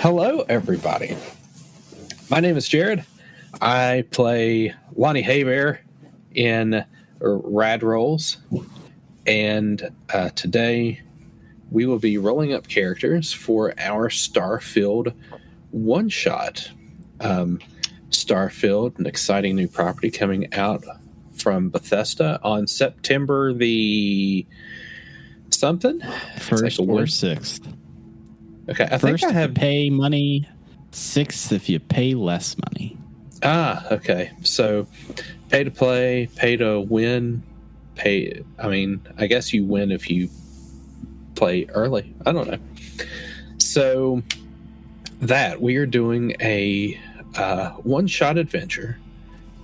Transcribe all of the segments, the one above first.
Hello, everybody. My name is Jerad. I play Lonnie Haybear in Radrolls, and today we will be rolling up characters for our Starfield one-shot. Starfield, an exciting new property coming out from Bethesda on September the something? 1st or 6th. Okay, I First, think I have if you pay money. 6th, if you pay less money. Okay. So, pay to play, pay to win, I guess you win if you play early. I don't know. So, we are doing a one-shot adventure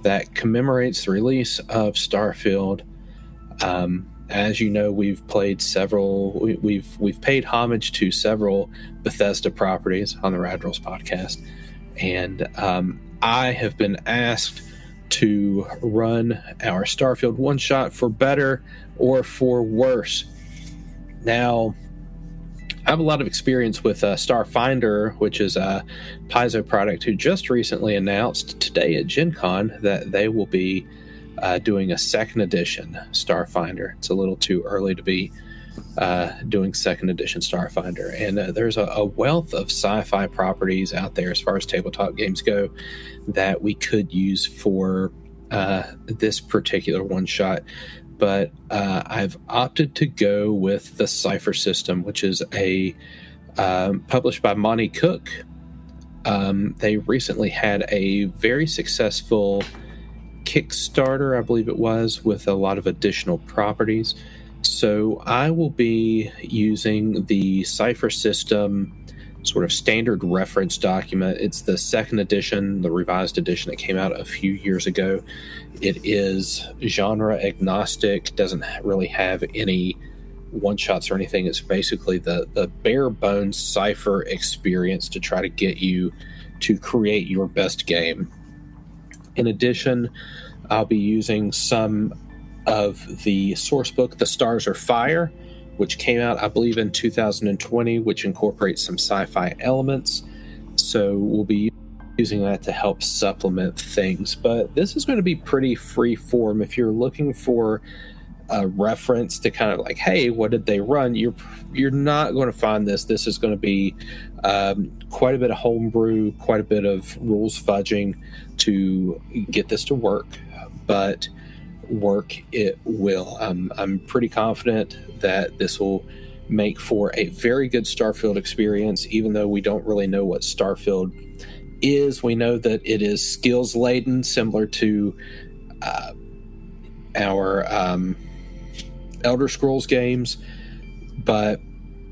that commemorates the release of Starfield. As you know, we've played several. We've paid homage to several Bethesda properties on the Radrolls podcast, and I have been asked to run our Starfield one shot for better or for worse. Now, I have a lot of experience with Starfinder, which is a Paizo product who just recently announced today at Gen Con that they will be doing a second edition Starfinder. It's a little too early to be doing second edition Starfinder. And there's a wealth of sci-fi properties out there as far as tabletop games go that we could use for this particular one-shot. But I've opted to go with the Cypher system, which is published by Monty Cook. They recently had a very successful Kickstarter, I believe it was, with a lot of additional properties. So I will be using the Cypher system sort of standard reference document. It's the second edition, the revised edition that came out a few years ago. It is genre agnostic, doesn't really have any one-shots or anything. It's basically the bare bones Cypher experience to try to get you to create your best game. In addition, I'll be using some of the source book, The Stars Are Fire, which came out, I believe, in 2020, which incorporates some sci-fi elements. So we'll be using that to help supplement things. But this is going to be pretty free form. If you're looking for a reference to kind of like, hey, what did they run? You're not going to find this. This is going to be quite a bit of homebrew, quite a bit of rules fudging to get this to work, but work it will. I'm pretty confident that this will make for a very good Starfield experience, even though we don't really know what Starfield is. We know that it is skills laden, similar to our Elder Scrolls games, but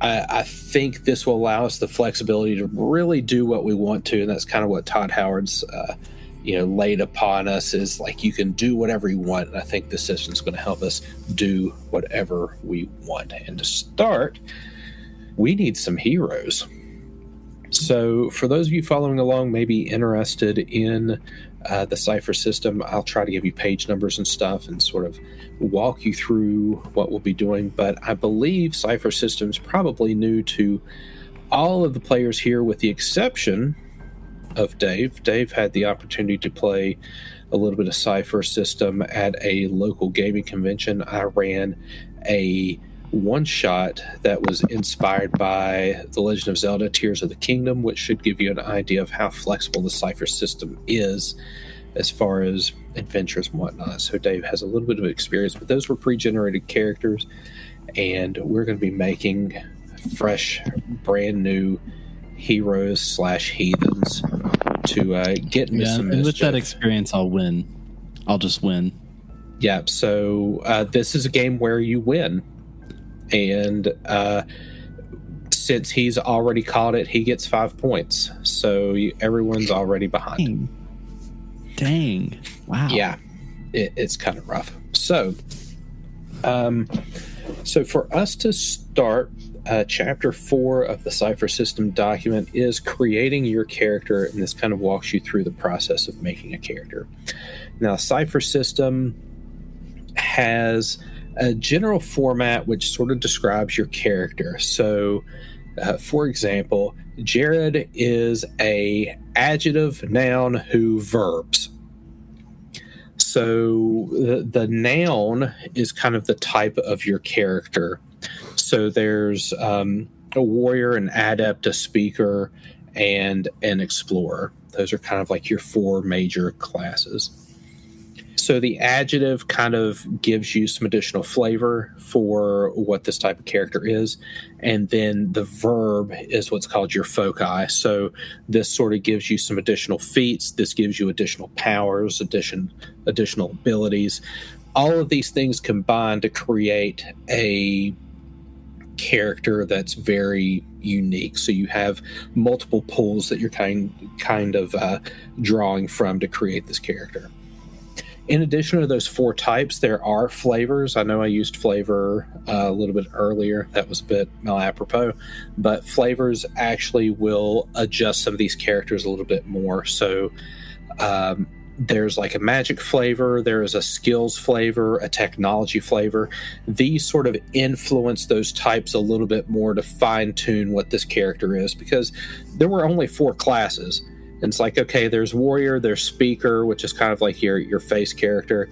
I think this will allow us the flexibility to really do what we want to, and that's kind of what Todd Howard's laid upon us, is like you can do whatever you want, and I think the system's going to help us do whatever we want. And to start, we need some heroes. So for those of you following along, maybe interested in the Cypher system, I'll try to give you page numbers and stuff and sort of walk you through what we'll be doing. But I believe Cypher system's probably new to all of the players here, with the exception of Dave. Dave had the opportunity to play a little bit of Cypher system at a local gaming convention. I ran a one-shot that was inspired by The Legend of Zelda Tears of the Kingdom, which should give you an idea of how flexible the Cypher system is as far as adventures and whatnot. So Dave has a little bit of experience, but those were pre-generated characters, and we're going to be making fresh, brand new heroes / heathens to get into some mischief. And with that experience, I'll win. I'll just win. Yeah, so this is a game where you win. And since he's already caught it, he gets 5 points. So everyone's already behind. Dang. Wow. Yeah, it's kind of rough. So for us to start, chapter 4 of the Cypher system document is creating your character, and this kind of walks you through the process of making a character. Now, Cypher system has a general format which sort of describes your character. So, for example, Jerad is a adjective, noun, who verbs. So the noun is kind of the type of your character. So there's a warrior, an adept, a speaker, and an explorer. Those are kind of like your four major classes. So the adjective kind of gives you some additional flavor for what this type of character is. And then the verb is what's called your foci. So this sort of gives you some additional feats. This gives you additional powers, additional abilities. All of these things combine to create a character that's very unique. So you have multiple pools that you're kind of drawing from to create this character. In addition to those four types, there are flavors. I know I used flavor a little bit earlier. That was a bit malapropos. But flavors actually will adjust some of these characters a little bit more. So there's like a magic flavor, there is a skills flavor, a technology flavor. These sort of influence those types a little bit more to fine-tune what this character is, because there were only four classes. And it's like, okay, there's warrior, there's speaker, which is kind of like your face character,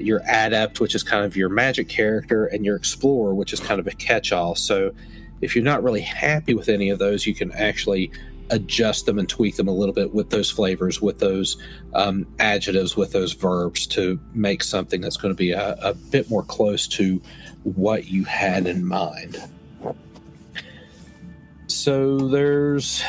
your adept, which is kind of your magic character, and your explorer, which is kind of a catch-all. So if you're not really happy with any of those, you can actually adjust them and tweak them a little bit with those flavors, with those adjectives, with those verbs, to make something that's going to be a bit more close to what you had in mind. So there's...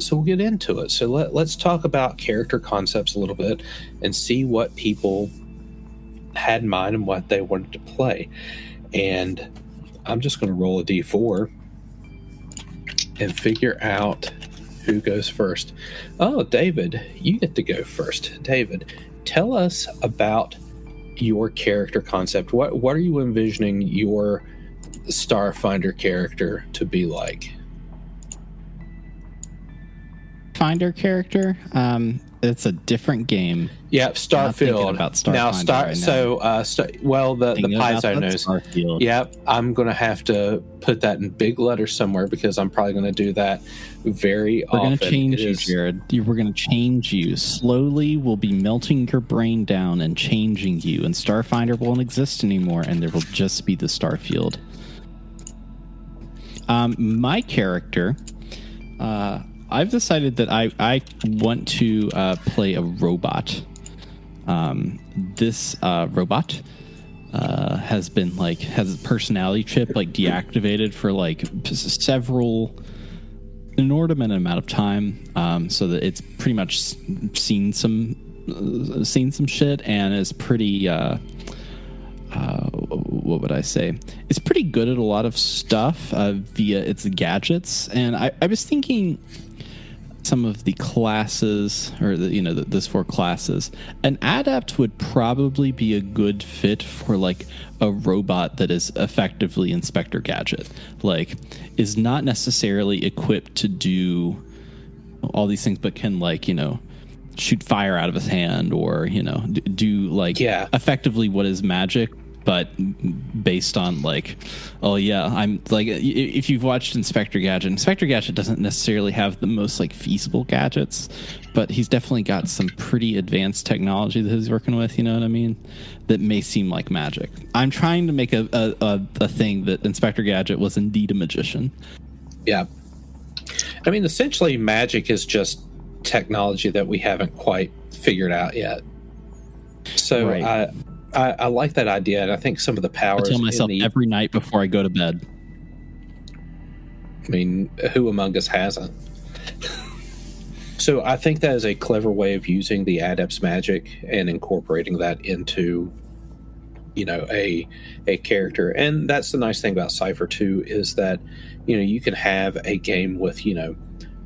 So we'll get into it. So let's talk about character concepts a little bit and see what people had in mind and what they wanted to play. And I'm just going to roll a d4 and figure out who goes first. Oh, David, you get to go first. David, tell us about your character concept. What are you envisioning your Starfinder character to be like? Finder character, it's a different game. Yeah, Starfield. About Starfinder the Paizo knows. Starfield. Yep, I'm going to have to put that in big letters somewhere, because I'm probably going to do that very often. We're going to change you, Jerad. We're going to change you. Slowly, we'll be melting your brain down and changing you, and Starfinder won't exist anymore, and there will just be the Starfield. My character... I've decided that I want to play a robot. This robot has a personality chip deactivated for an inordinate amount of time, so that it's pretty much seen some shit and is pretty what would I say? It's pretty good at a lot of stuff via its gadgets, and I was thinking. Some of the classes, or this four classes, an adept would probably be a good fit for a robot that is effectively Inspector Gadget, is not necessarily equipped to do all these things, but can shoot fire out of his hand, or do effectively what is magic, but based on I'm if you've watched Inspector Gadget doesn't necessarily have the most feasible gadgets, but he's definitely got some pretty advanced technology that he's working with, you know what I mean, that may seem like magic. I'm trying to make a thing that Inspector Gadget was indeed a magician. Yeah. I mean, essentially magic is just technology that we haven't quite figured out yet. So right. I like that idea, and I think some of the powers... I tell myself every night before I go to bed. I mean, who among us hasn't? So I think that is a clever way of using the adept's magic and incorporating that into, a character. And that's the nice thing about Cypher, too, is that, you can have a game with,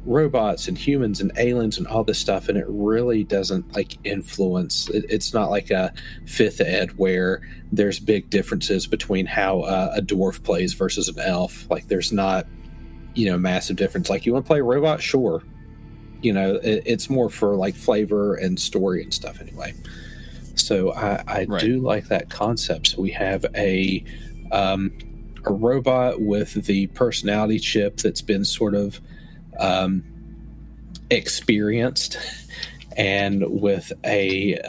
robots and humans and aliens and all this stuff, and it really doesn't influence it's not like a fifth ed where there's big differences between how a dwarf plays versus an elf. There's not massive difference. You want to play a robot, sure, it's more for flavor and story and stuff anyway. So I right. do like that concept. So we have a a robot with the personality chip that's been sort of experienced, and with an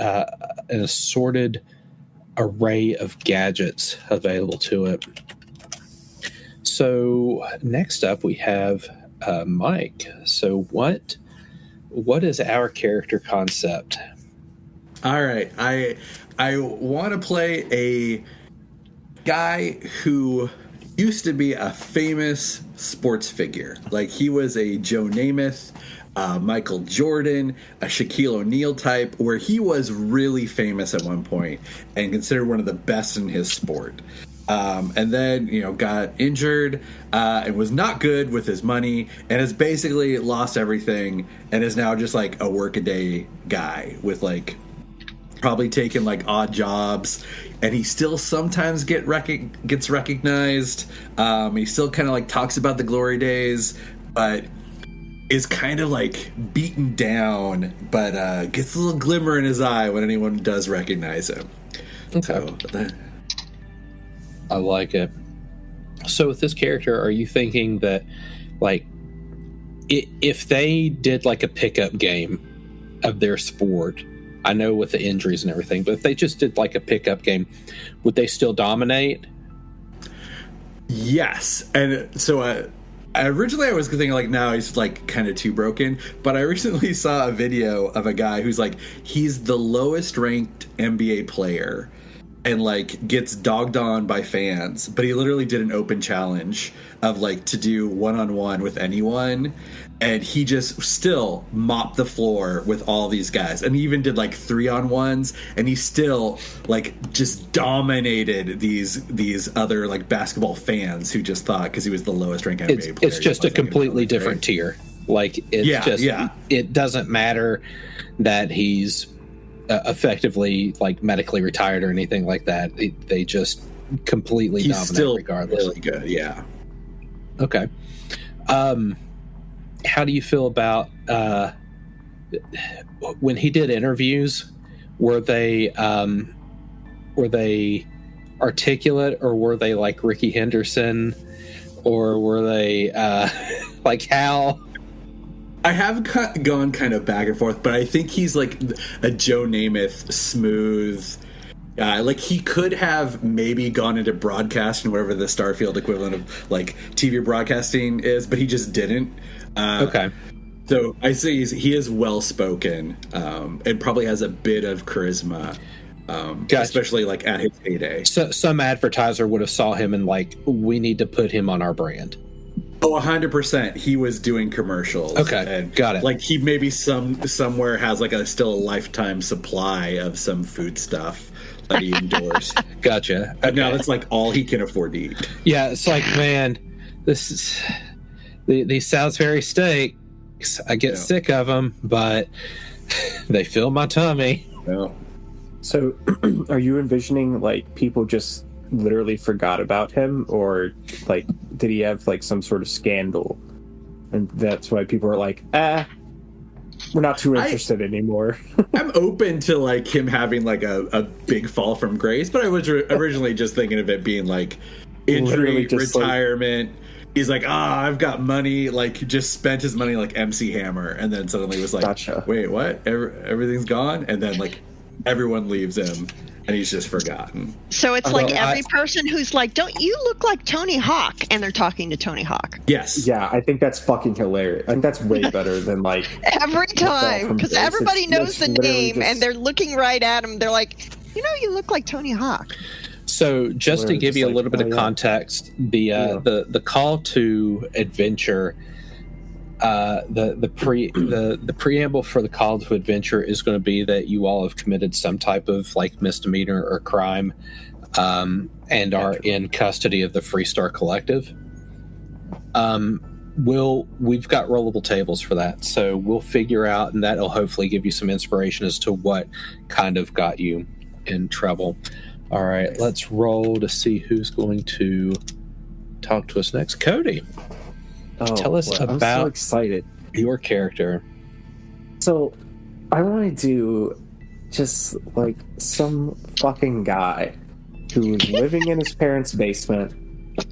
assorted array of gadgets available to it. So next up we have Mike. So what is our character concept? All right, I want to play a guy who used to be a famous sports figure. Like, he was a Joe Namath, Michael Jordan, a Shaquille O'Neal type, where he was really famous at one point and considered one of the best in his sport. And then, got injured and was not good with his money and has basically lost everything and is now just like a workaday guy with like probably taken like odd jobs, and he still sometimes gets recognized. He still kind of like talks about the glory days, but is kind of like beaten down, but gets a little glimmer in his eye when anyone does recognize him. Okay. I like it. So with this character, are you thinking that like if they did like a pickup game of their sport, I know with the injuries and everything, but if they just did like a pickup game, would they still dominate? Yes. And so originally I was thinking like, now he's like kind of too broken, but I recently saw a video of a guy who's like, he's the lowest ranked NBA player and like gets dogged on by fans, but he literally did an open challenge of like to do one-on-one with anyone, and he just still mopped the floor with all these guys, and he even did like 3-on-1s, and he still like just dominated these other like basketball fans who just thought because he was the lowest ranked NBA player. It's just a completely different tier. Like it doesn't matter that he's effectively like medically retired or anything like that. They just completely he's dominate still regardless. Really good. Yeah. Okay. How do you feel about when he did interviews? Were they articulate, or were they like Ricky Henderson, or were they like Hal? I have gone kind of back and forth, but I think he's like a Joe Namath smooth guy. Like, he could have maybe gone into broadcasting, whatever the Starfield equivalent of like TV broadcasting is, but he just didn't. Okay. So I say he is well spoken, and probably has a bit of charisma, Gotcha. Especially like at his heyday. So some advertiser would have saw him and like, we need to put him on our brand. Oh, 100%. He was doing commercials. Okay, and got it. Like, he maybe somewhere has like still a lifetime supply of some food stuff that he endorsed. Gotcha. Okay. But now that's like all he can afford to eat. Yeah, it's like, man, this is these Salisbury steaks. I get sick of them, but they fill my tummy. Yeah. So, are you envisioning like people just literally forgot about him, or like did he have like some sort of scandal and that's why people are like, we're not too interested anymore? I'm open to like him having like a big fall from grace, but I was originally just thinking of it being like injury, retirement. Like, he's like, I've got money, like just spent his money like MC Hammer, and then suddenly was like, gotcha. Wait, what? Everything's gone? And then like everyone leaves him and he's just forgotten. So it's like every person who's like, don't you look like Tony Hawk? And they're talking to Tony Hawk. Yes. Yeah, I think that's fucking hilarious. I think that's way better than like... Every time, because everybody knows the name and they're looking right at him. They're like, you look like Tony Hawk. So just to give you a little bit of context, the call to adventure, the preamble for the call to adventure is going to be that you all have committed some type of like misdemeanor or crime, and are in custody of the Freestar Collective. We've got rollable tables for that, so we'll figure out, and that'll hopefully give you some inspiration as to what kind of got you in trouble. All right, let's roll to see who's going to talk to us next. Cody, tell us about I'm so excited. Your character. So, I want to do just like some fucking guy who's living in his parents' basement,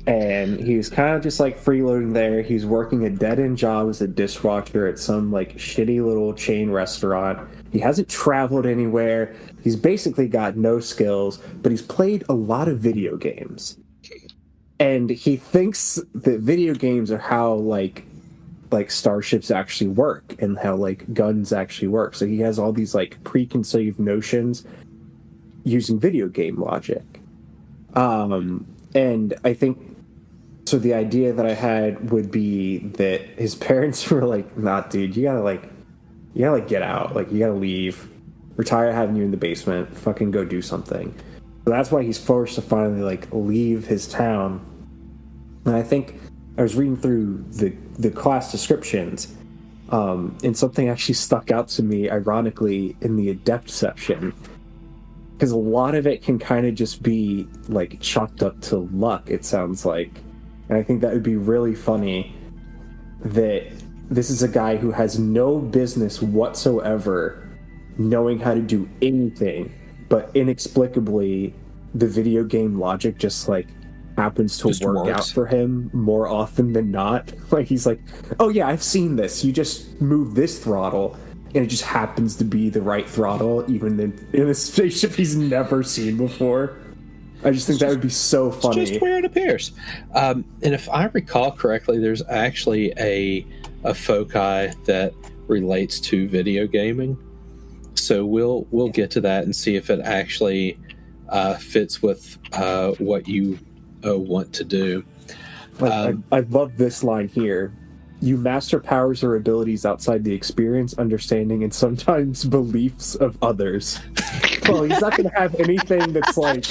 And he was kind of just like freeloading there. He's working a dead-end job as a dishwasher at some like shitty little chain restaurant. He hasn't traveled anywhere. He's basically got no skills, but he's played a lot of video games. And he thinks that video games are how like starships actually work and how like guns actually work. So he has all these like preconceived notions using video game logic. And I think so the idea that I had would be that his parents were like, nah, dude, you gotta get out. Like, you gotta leave. We're tired of having you in the basement. Fucking go do something. So that's why he's forced to finally, like, leave his town. And I think I was reading through the class descriptions, and something actually stuck out to me, ironically, in the Adept section. Because a lot of it can kind of just be, like, chalked up to luck, it sounds like. And I think that would be really funny that this is a guy who has no business whatsoever knowing how to do anything, but inexplicably the video game logic just like happens to work out for him more often than not. Like, he's like, oh yeah, I've seen this. You just move this throttle and it just happens to be the right throttle even in a spaceship he's never seen before. I just think that would be so funny. It's just where it appears. And if I recall correctly, there's actually a foci that relates to video gaming. So we'll get to that and see if it actually fits with what you want to do. I love this line here. You master powers or abilities outside the experience, understanding, and sometimes beliefs of others. Well, he's not going to have anything that's like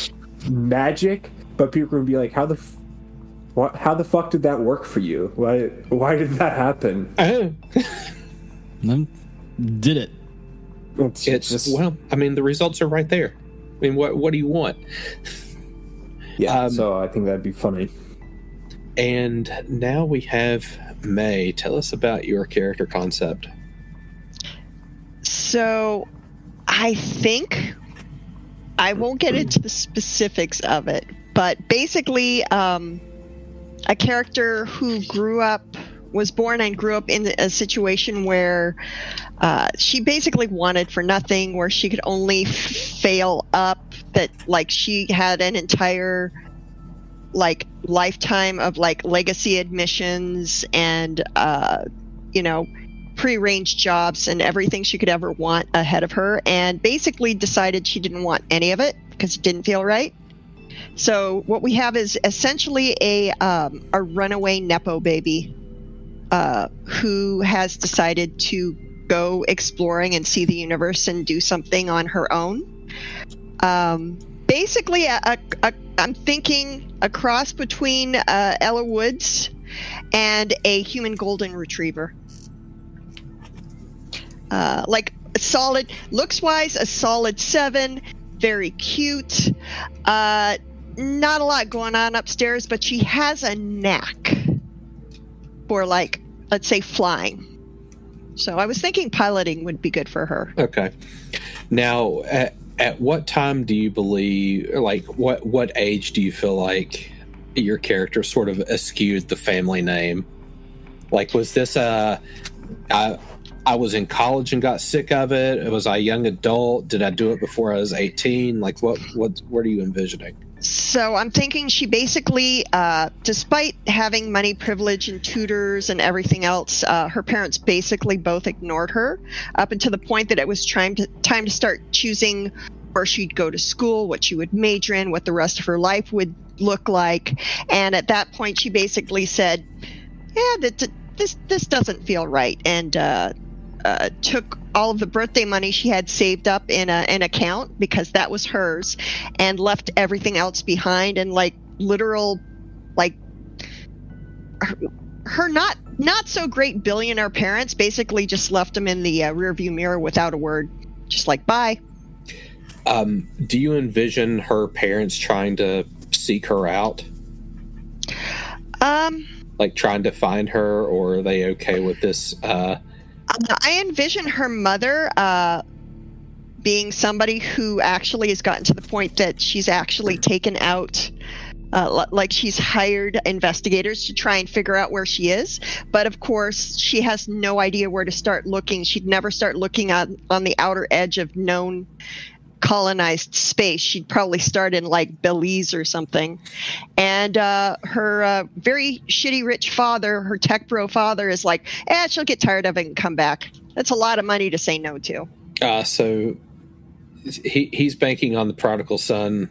magic, but people are going to be like, how the fuck did that work for you? Why did that happen? Did it? It's just, well, I mean, the results are right there. I mean, what do you want? Yeah, so I think that'd be funny. And now we have May. Tell us about your character concept. So, I think I won't get into the specifics of it, but basically, a character who was born and grew up in a situation where she basically wanted for nothing, where she could only fail up, that like she had an entire like lifetime of like legacy admissions and prearranged jobs and everything she could ever want ahead of her, and basically decided she didn't want any of it because it didn't feel right. So what we have is essentially a runaway Nepo baby who has decided to go exploring and see the universe and do something on her own. Basically, I'm thinking a cross between Ella Woods and a human golden retriever. Like a solid, looks-wise, a solid 7, very cute. Not a lot going on upstairs, but she has a knack for, like, let's say flying. So I was thinking piloting would be good for her. Okay. Now, at what time do you believe, like, what age do you feel like your character sort of eschewed the family name? Like, was this I was in college and got sick of it? Was I a young adult? Did I do it before I was 18? Like, what are you envisioning? So I'm thinking she basically, despite having money, privilege, and tutors and everything else, her parents basically both ignored her up until the point that it was time to start choosing where she'd go to school, what she would major in, what the rest of her life would look like. And at that point, she basically said, yeah, this doesn't feel right, and took all of the birthday money she had saved up in an account, because that was hers, and left everything else behind. And like literal, like her not so great billionaire parents basically just left them in the rearview mirror without a word, just like bye. Do you envision her parents trying to seek her out? Like trying to find her, or are they okay with this? I envision her mother being somebody who actually has gotten to the point that she's actually taken out Like she's hired investigators to try and figure out where she is. But of course, she has no idea where to start looking. She'd never start looking on the outer edge of known colonized space. She'd probably start in like Belize or something. And her very shitty rich father, her tech bro father, is like, she'll get tired of it and come back. That's a lot of money to say no to. So he's banking on the prodigal son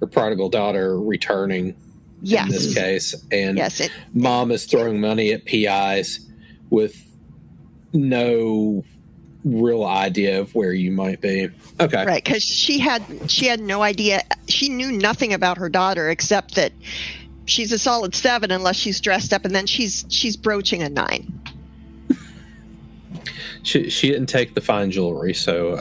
or prodigal daughter returning in this case. And mom is throwing money at PIs with no real idea of where you might be. Okay. Right, because she had no idea. She knew nothing about her daughter except that she's a solid 7 unless she's dressed up, and then she's broaching a 9. She didn't take the fine jewelry, so...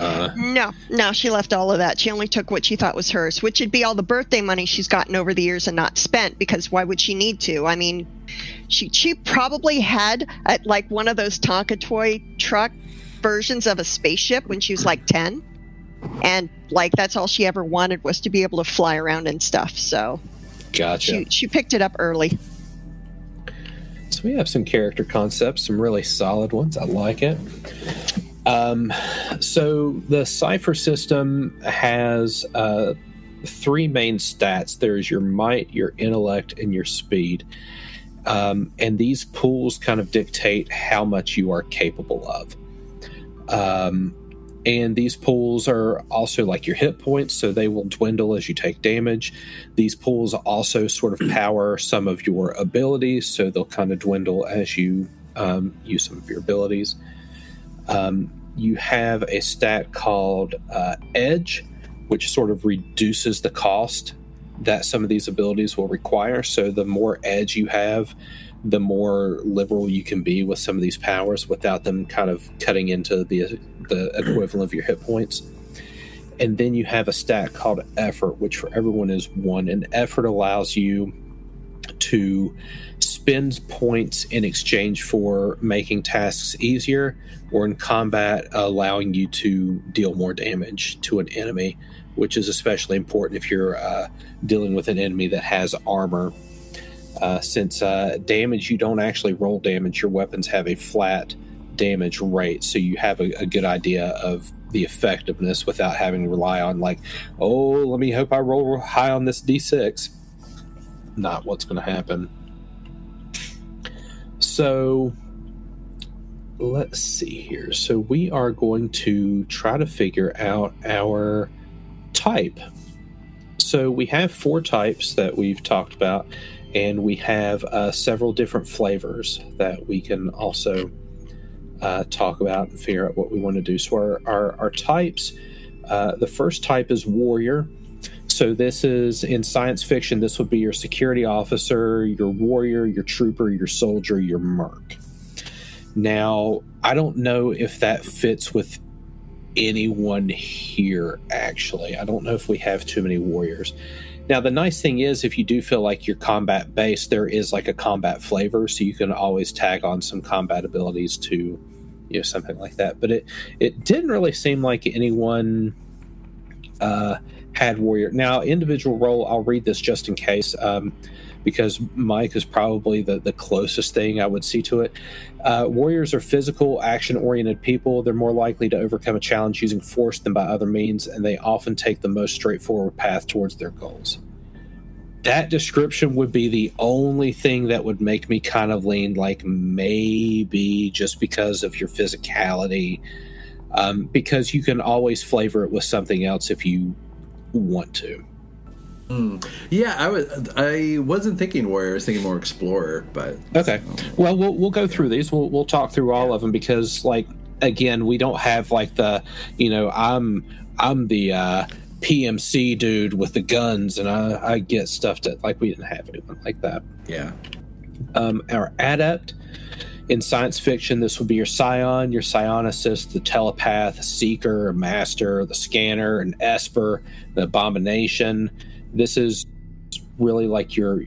No, she left all of that. She only took what she thought was hers, which would be all the birthday money she's gotten over the years and not spent, because why would she need to? I mean, she probably had, like, one of those Tonka toy truck versions of a spaceship when she was, like, 10. And, like, that's all she ever wanted was to be able to fly around and stuff, so... Gotcha. She picked it up early. So we have some character concepts, some really solid ones. I like it. So the Cypher system has 3 main stats. There's your might, your intellect, and your speed. And these pools kind of dictate how much you are capable of. And these pools are also like your hit points, so they will dwindle as you take damage. These pools also sort of power some of your abilities, so they'll kind of dwindle as you use some of your abilities. You have a stat called Edge, which sort of reduces the cost that some of these abilities will require. So the more edge you have, the more liberal you can be with some of these powers without them kind of cutting into the equivalent of your hit points. And then you have a stat called Effort, which for everyone is 1. And Effort allows you to spend points in exchange for making tasks easier, or in combat allowing you to deal more damage to an enemy, which is especially important if you're dealing with an enemy that has armor. Since damage, you don't actually roll damage. Your weapons have a flat damage rate, so you have a good idea of the effectiveness without having to rely on, like, let me hope I roll high on this D6. Not what's going to happen. So let's see here. So we are going to try to figure out our type. So we have 4 types that we've talked about, and we have several different flavors that we can also talk about and figure out what we want to do. So our types, the first type is warrior. So this is, in science fiction, this would be your security officer, your warrior, your trooper, your soldier, your merc. Now, I don't know if that fits with anyone here, actually. I don't know if we have too many warriors. Now, the nice thing is, if you do feel like you're combat based, there is like a combat flavor, so you can always tag on some combat abilities to, something like that. But it didn't really seem like anyone had warrior. Now, individual role, I'll read this just in case, because Mike is probably the closest thing I would see to it. Warriors are physical, action-oriented people. They're more likely to overcome a challenge using force than by other means, and they often take the most straightforward path towards their goals. That description would be the only thing that would make me kind of lean like maybe just because of your physicality, because you can always flavor it with something else if you want to. Yeah, I wasn't thinking warrior. I was thinking more explorer. But okay, well, we'll go through these. We'll talk through all of them, because, like, again, we don't have like the I'm the PMC dude with the guns, and I get stuff that, like, we didn't have anyone like that. Yeah. Our adept. In science fiction, this would be your scion, your psionicist, the telepath, the seeker, master, the scanner, an esper, the abomination. This is really like your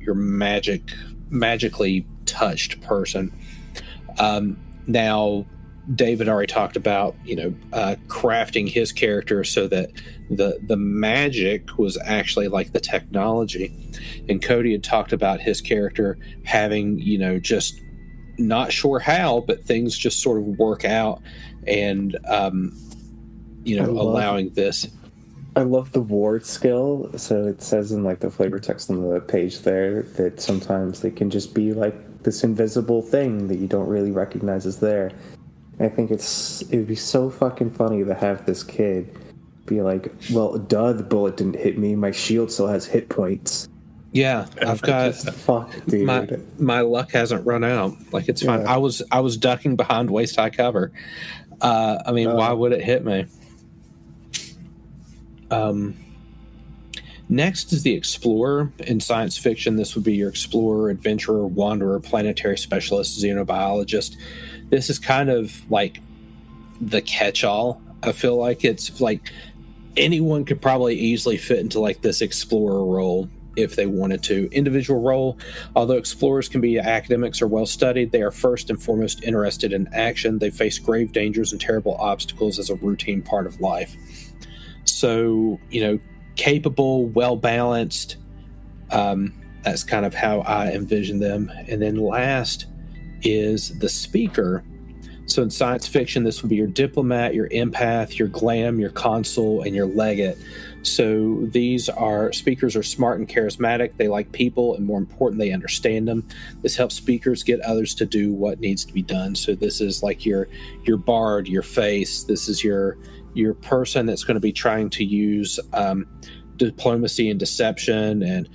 magically touched person. Now, David already talked about, crafting his character so that the magic was actually like the technology. And Cody had talked about his character having, just not sure how, but things just sort of work out and, allowing this. I love the ward skill. So it says in like the flavor text on the page there that sometimes they can just be like this invisible thing that you don't really recognize is there. I think it would be so fucking funny to have this kid be like, well, duh, the bullet didn't hit me. My shield still has hit points. Yeah, I've got fuck, dude. My luck hasn't run out. Like, it's fine. I was ducking behind waist high cover. Why would it hit me? Next is the explorer. In science fiction, this would be your explorer, adventurer, wanderer, planetary specialist, xenobiologist. This is kind of like the catch-all. I feel like it's like anyone could probably easily fit into like this explorer role if they wanted to. Individual role, although explorers can be academics or well-studied, they are first and foremost interested in action. They face grave dangers and terrible obstacles as a routine part of life. So, capable, well-balanced. That's kind of how I envision them. And then last is the speaker. So in science fiction, this would be your diplomat, your empath, your glam, your consul, and your legate. So these speakers are smart and charismatic. They like people, and more important, they understand them. This helps speakers get others to do what needs to be done. So this is like your bard, your face. This is your person that's going to be trying to use diplomacy and deception, and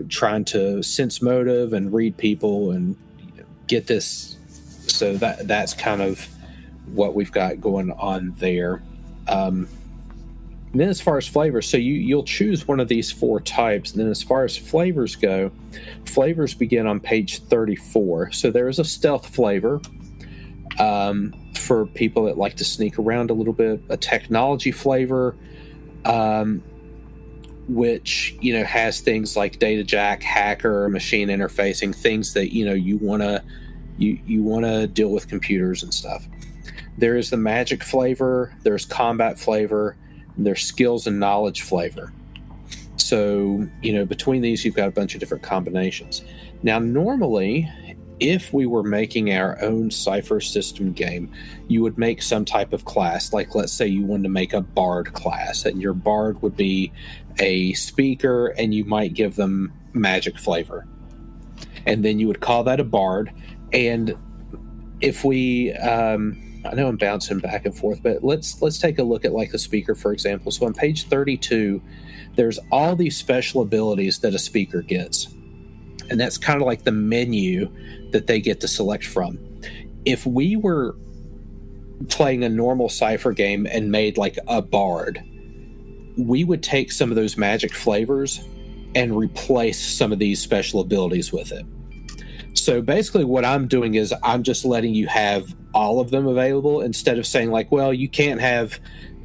trying to sense motive and read people and get this. So that's kind of what we've got going on there. And then as far as flavors, so you'll choose one of these 4 types. And then as far as flavors go, flavors begin on page 34. So there is a stealth flavor for people that like to sneak around a little bit, a technology flavor, which has things like data jack, hacker, machine interfacing, things that you want to deal with computers and stuff. There is the magic flavor, there's combat flavor, and there's skills and knowledge flavor. So between these you've got a bunch of different combinations. Now normally, if we were making our own Cypher system game, you would make some type of class. Like, let's say you wanted to make a bard class, and your bard would be a speaker, and you might give them magic flavor. And then you would call that a bard. And if we, I know I'm bouncing back and forth, but let's take a look at like the speaker, for example. So on page 32, there's all these special abilities that a speaker gets. And that's kind of like the menu that they get to select from. If we were playing a normal Cypher game and made like a bard, we would take some of those magic flavors and replace some of these special abilities with it. So basically what I'm doing is I'm just letting you have all of them available, instead of saying like, well, you can't have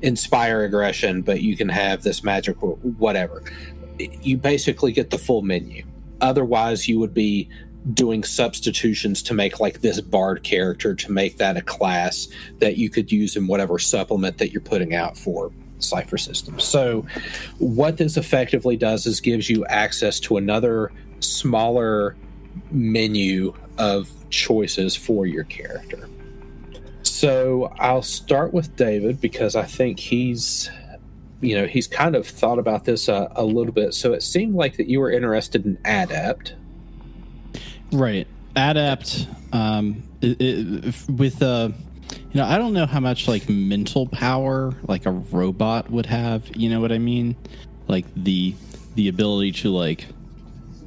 inspire aggression, but you can have this magic or whatever. You basically get the full menu. Otherwise, you would be doing substitutions to make like this bard character, to make that a class that you could use in whatever supplement that you're putting out for Cypher systems. So what this effectively does is gives you access to another smaller menu of choices for your character. So I'll start with David, because I think he's kind of thought about this a little bit. So it seemed like that you were interested in Adept. Right. Adept, with I don't know how much like mental power like a robot would have, you know what I mean? Like the ability to like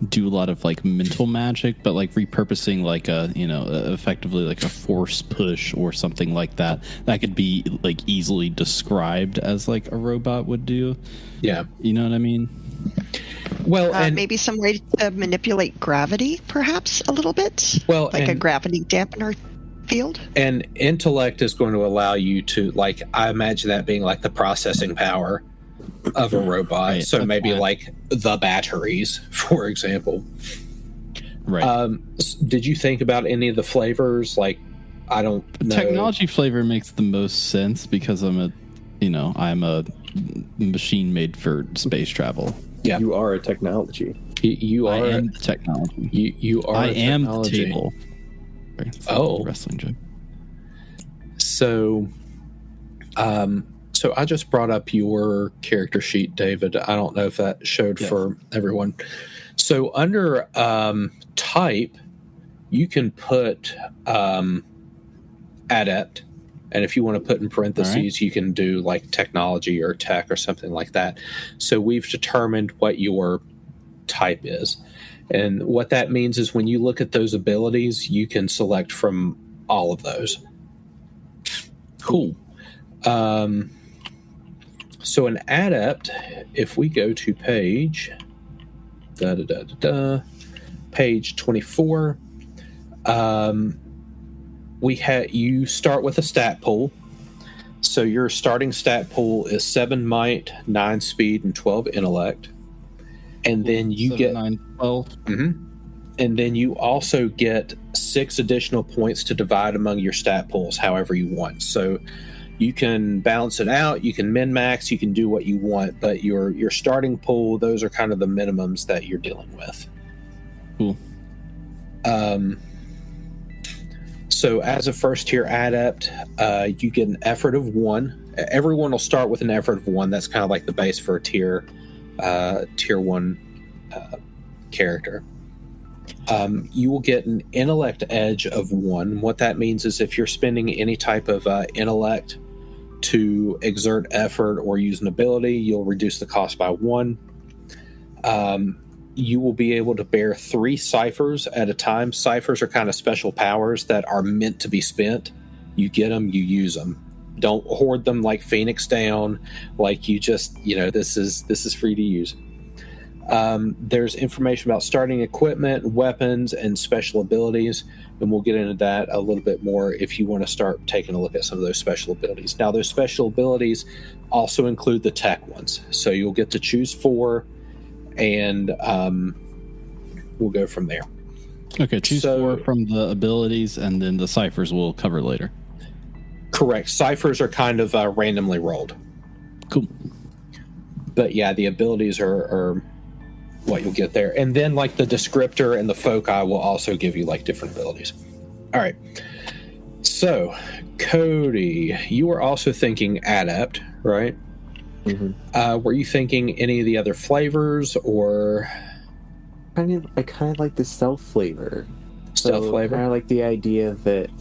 do a lot of like mental magic, but like repurposing like a effectively like a force push or something like that could be like easily described as like a robot would do. Yeah, you know what I mean? Well, and maybe some way to manipulate gravity, perhaps a little bit. Well, like a gravity dampener field. And intellect is going to allow you to, like, I imagine that being like the processing power of a robot. Right. So maybe like the batteries, for example. Right. Did you think about any of the flavors? Like, I don't know. Technology flavor makes the most sense because I'm a machine made for space travel. Yeah. You are a technology. I am the technology. You are. I am the table. Oh, wrestling joke. So, so I just brought up your character sheet, David. I don't know if that showed for everyone. So under type, you can put adept, and if you want to put in parentheses, you can do like technology or tech or something like that. So we've determined what your type is. And what that means is when you look at those abilities, you can select from all of those. Cool. So an adept, if we go to page page 24, you start with a stat pool. So your starting stat pool is 7 might, 9 speed, and 12 intellect. And then you 7, 9, 12. Mm-hmm. And then you also get 6 additional points to divide among your stat pools however you want. So you can balance it out, you can min-max, you can do what you want, but your starting pool, those are kind of the minimums that you're dealing with. Cool. So as a first-tier adept, you get an effort of 1. Everyone will start with an effort of 1. That's kind of like the base for a tier 1 character. You will get an intellect edge of 1. What that means is if you're spending any type of intellect to exert effort or use an ability, you'll reduce the cost by 1. You will be able to bear 3 ciphers at a time. Ciphers are kind of special powers that are meant to be spent. You get them, you use them. Don't hoard them like Phoenix Down. Like you just, this is free to use. There's information about starting equipment, weapons, and special abilities, and we'll get into that a little bit more if you want to start taking a look at some of those special abilities. Now, those special abilities also include the tech ones, so you'll get to choose 4, and we'll go from there. Okay, choose 4 from the abilities, and then the ciphers we'll cover later. Correct. Ciphers are kind of randomly rolled. Cool. But yeah, the abilities are what you'll get there. And then like the descriptor and the foci will also give you like different abilities. All right. So Cody, you were also thinking adept, right? Mm-hmm. Were you thinking any of the other flavors or? I kind of like the stealth flavor. Stealth flavor? I like the idea that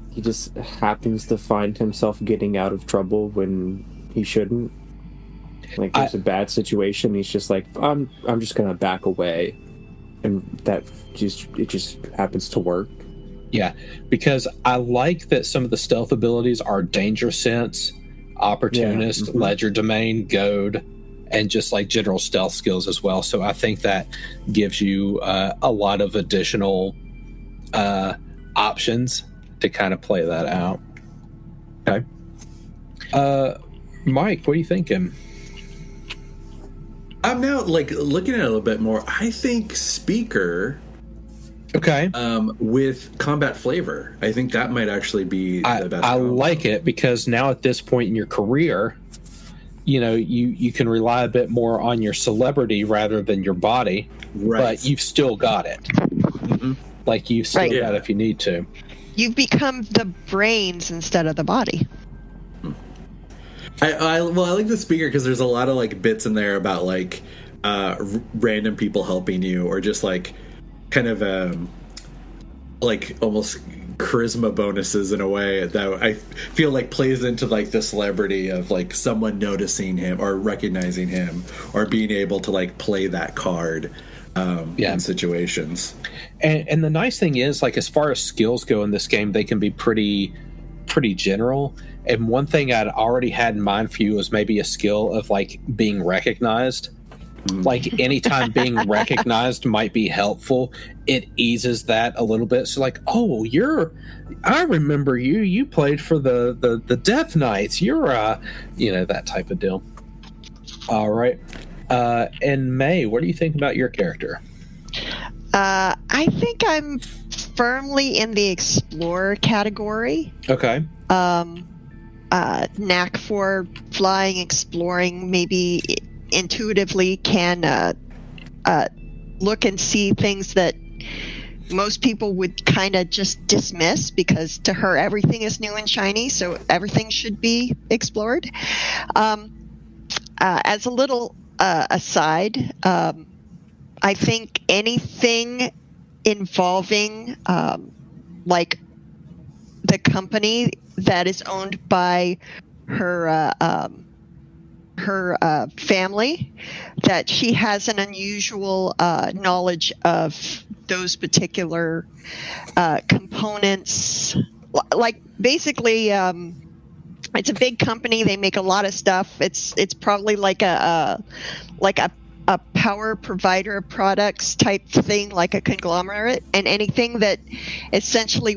he just happens to find himself getting out of trouble when he shouldn't. Like there's a bad situation, he's just like, I'm just gonna back away, and that just happens to work. Yeah, because I like that some of the stealth abilities are danger sense, opportunist, ledger domain, goad, and just like general stealth skills as well. So I think that gives you a lot of additional options to kind of play that out. Okay, Mike, what are you thinking? I'm now like looking at it a little bit more. I think speaker, okay, with combat flavor. I think that might actually be the best. I like it because now at this point in your career, you can rely a bit more on your celebrity rather than your body, right? But you've still got it. Mm-hmm. Like you've still got it if you need to. You've become the brains instead of the body. I like the speaker because there's a lot of like bits in there about like random people helping you, or just like kind of like almost charisma bonuses in a way that I feel like plays into like the celebrity of like someone noticing him or recognizing him or being able to like play that card in situations. And the nice thing is, like, as far as skills go in this game, they can be pretty general. And one thing I'd already had in mind for you was maybe a skill of like being recognized. Like anytime being recognized might be helpful. It eases that a little bit. So like, oh, I remember you played for the Death Knights. You're that type of deal. All right. And May, what do you think about your character? I think I'm firmly in the explorer category. Okay. Knack for flying, exploring, maybe intuitively can look and see things that most people would kind of just dismiss, because to her everything is new and shiny, so everything should be explored. As a little aside, I think anything involving like the company that is owned by her family, that she has an unusual knowledge of those particular components. Like basically, it's a big company. They make a lot of stuff. It's probably like a power provider of products type thing, like a conglomerate, and anything that essentially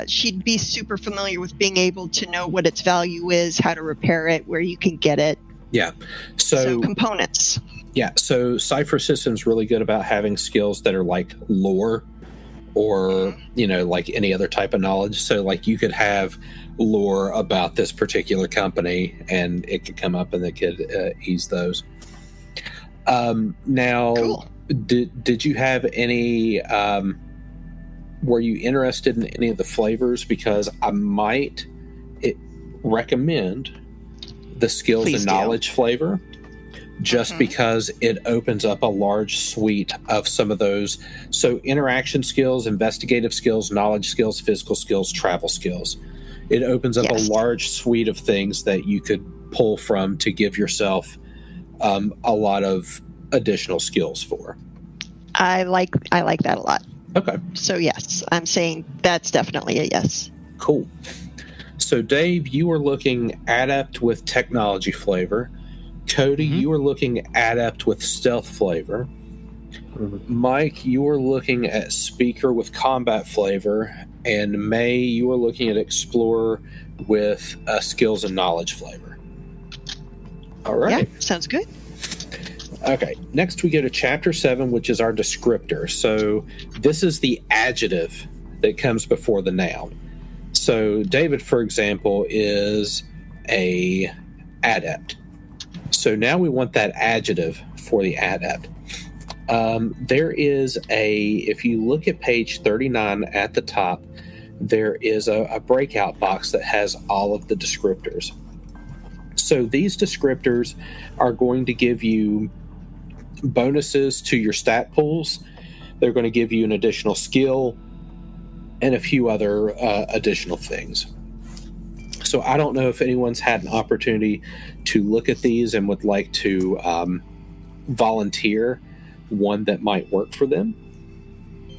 she'd be super familiar with being able to know what its value is, how to repair it, where you can get it. Yeah. So components. Yeah. So Cypher System's really good about having skills that are like lore or, like any other type of knowledge. So like you could have lore about this particular company and it could come up and it could ease those. Now, cool. Did you have any, were you interested in any of the flavors? Because I might recommend the skills Please and do. knowledge flavor, just because it opens up a large suite of some of those. So interaction skills, investigative skills, knowledge skills, physical skills, travel skills. It opens up a large suite of things that you could pull from to give yourself a lot of additional skills for. I like that a lot. Okay. So yes, I'm saying that's definitely a yes. Cool. So Dave, you were looking adept with technology flavor. Cody, you were looking adept with stealth flavor. Mike, you were looking at speaker with combat flavor. And May, you were looking at explorer with skills and knowledge flavor. All right. Yeah, sounds good. Okay, next we go to Chapter 7, which is our descriptor. So this is the adjective that comes before the noun. So David, for example, is a adept. So now we want that adjective for the adept. There is if you look at page 39 at the top, there is a breakout box that has all of the descriptors. So these descriptors are going to give you bonuses to your stat pools. They're going to give you an additional skill and a few other additional things. So I don't know if anyone's had an opportunity to look at these and would like to volunteer one that might work for them.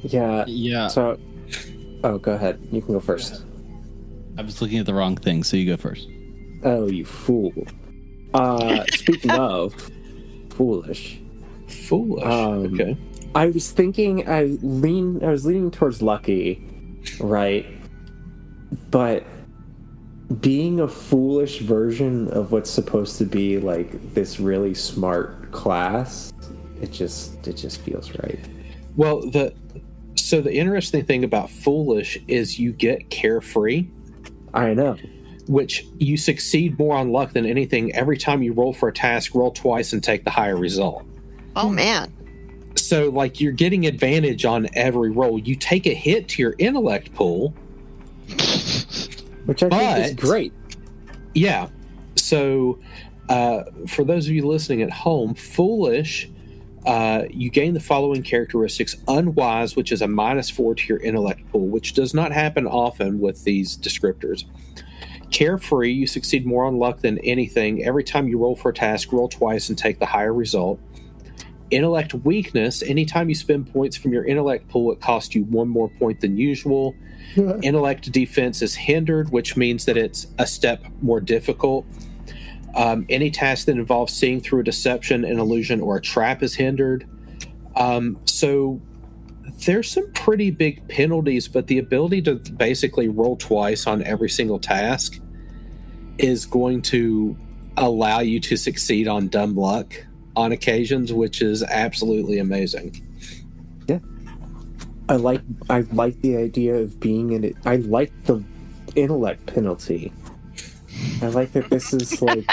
Yeah. So, go ahead. You can go first. I was looking at the wrong thing, so you go first. Oh, you fool. Speaking of foolish. Okay. I was thinking I was leaning towards lucky, right? But being a foolish version of what's supposed to be like this really smart class, it just feels right. Well, the interesting thing about foolish is you get carefree. I know. Which you succeed more on luck than anything. Every time you roll for a task, roll twice and take the higher result. Oh, man. So, like, you're getting advantage on every roll. You take a hit to your intellect pool. Which I think is great. Yeah. So, for those of you listening at home, foolish, you gain the following characteristics. Unwise, which is a -4 to your intellect pool, which does not happen often with these descriptors. Carefree, you succeed more on luck than anything. Every time you roll for a task, roll twice and take the higher result. Intellect weakness, anytime you spend points from your intellect pool, it costs you 1 more point than usual. Intellect defense is hindered, which means that it's a step more difficult. Any task that involves seeing through a deception, an illusion, or a trap is hindered. So there's some pretty big penalties, but the ability to basically roll twice on every single task is going to allow you to succeed on dumb luck on occasions, which is absolutely amazing. Yeah. I like the idea of being in it. I like the intellect penalty. I like that this is like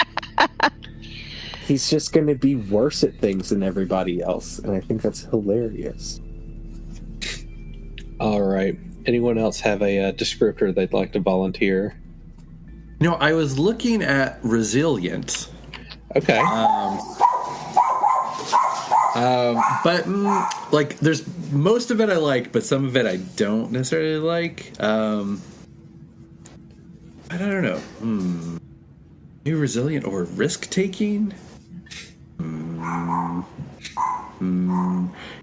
he's just going to be worse at things than everybody else, and I think that's hilarious. All right. Anyone else have a descriptor they'd like to volunteer? I was looking at resilient. Okay. But like, there's most of it I like, but some of it I don't necessarily like. I don't know. Maybe resilient or risk taking.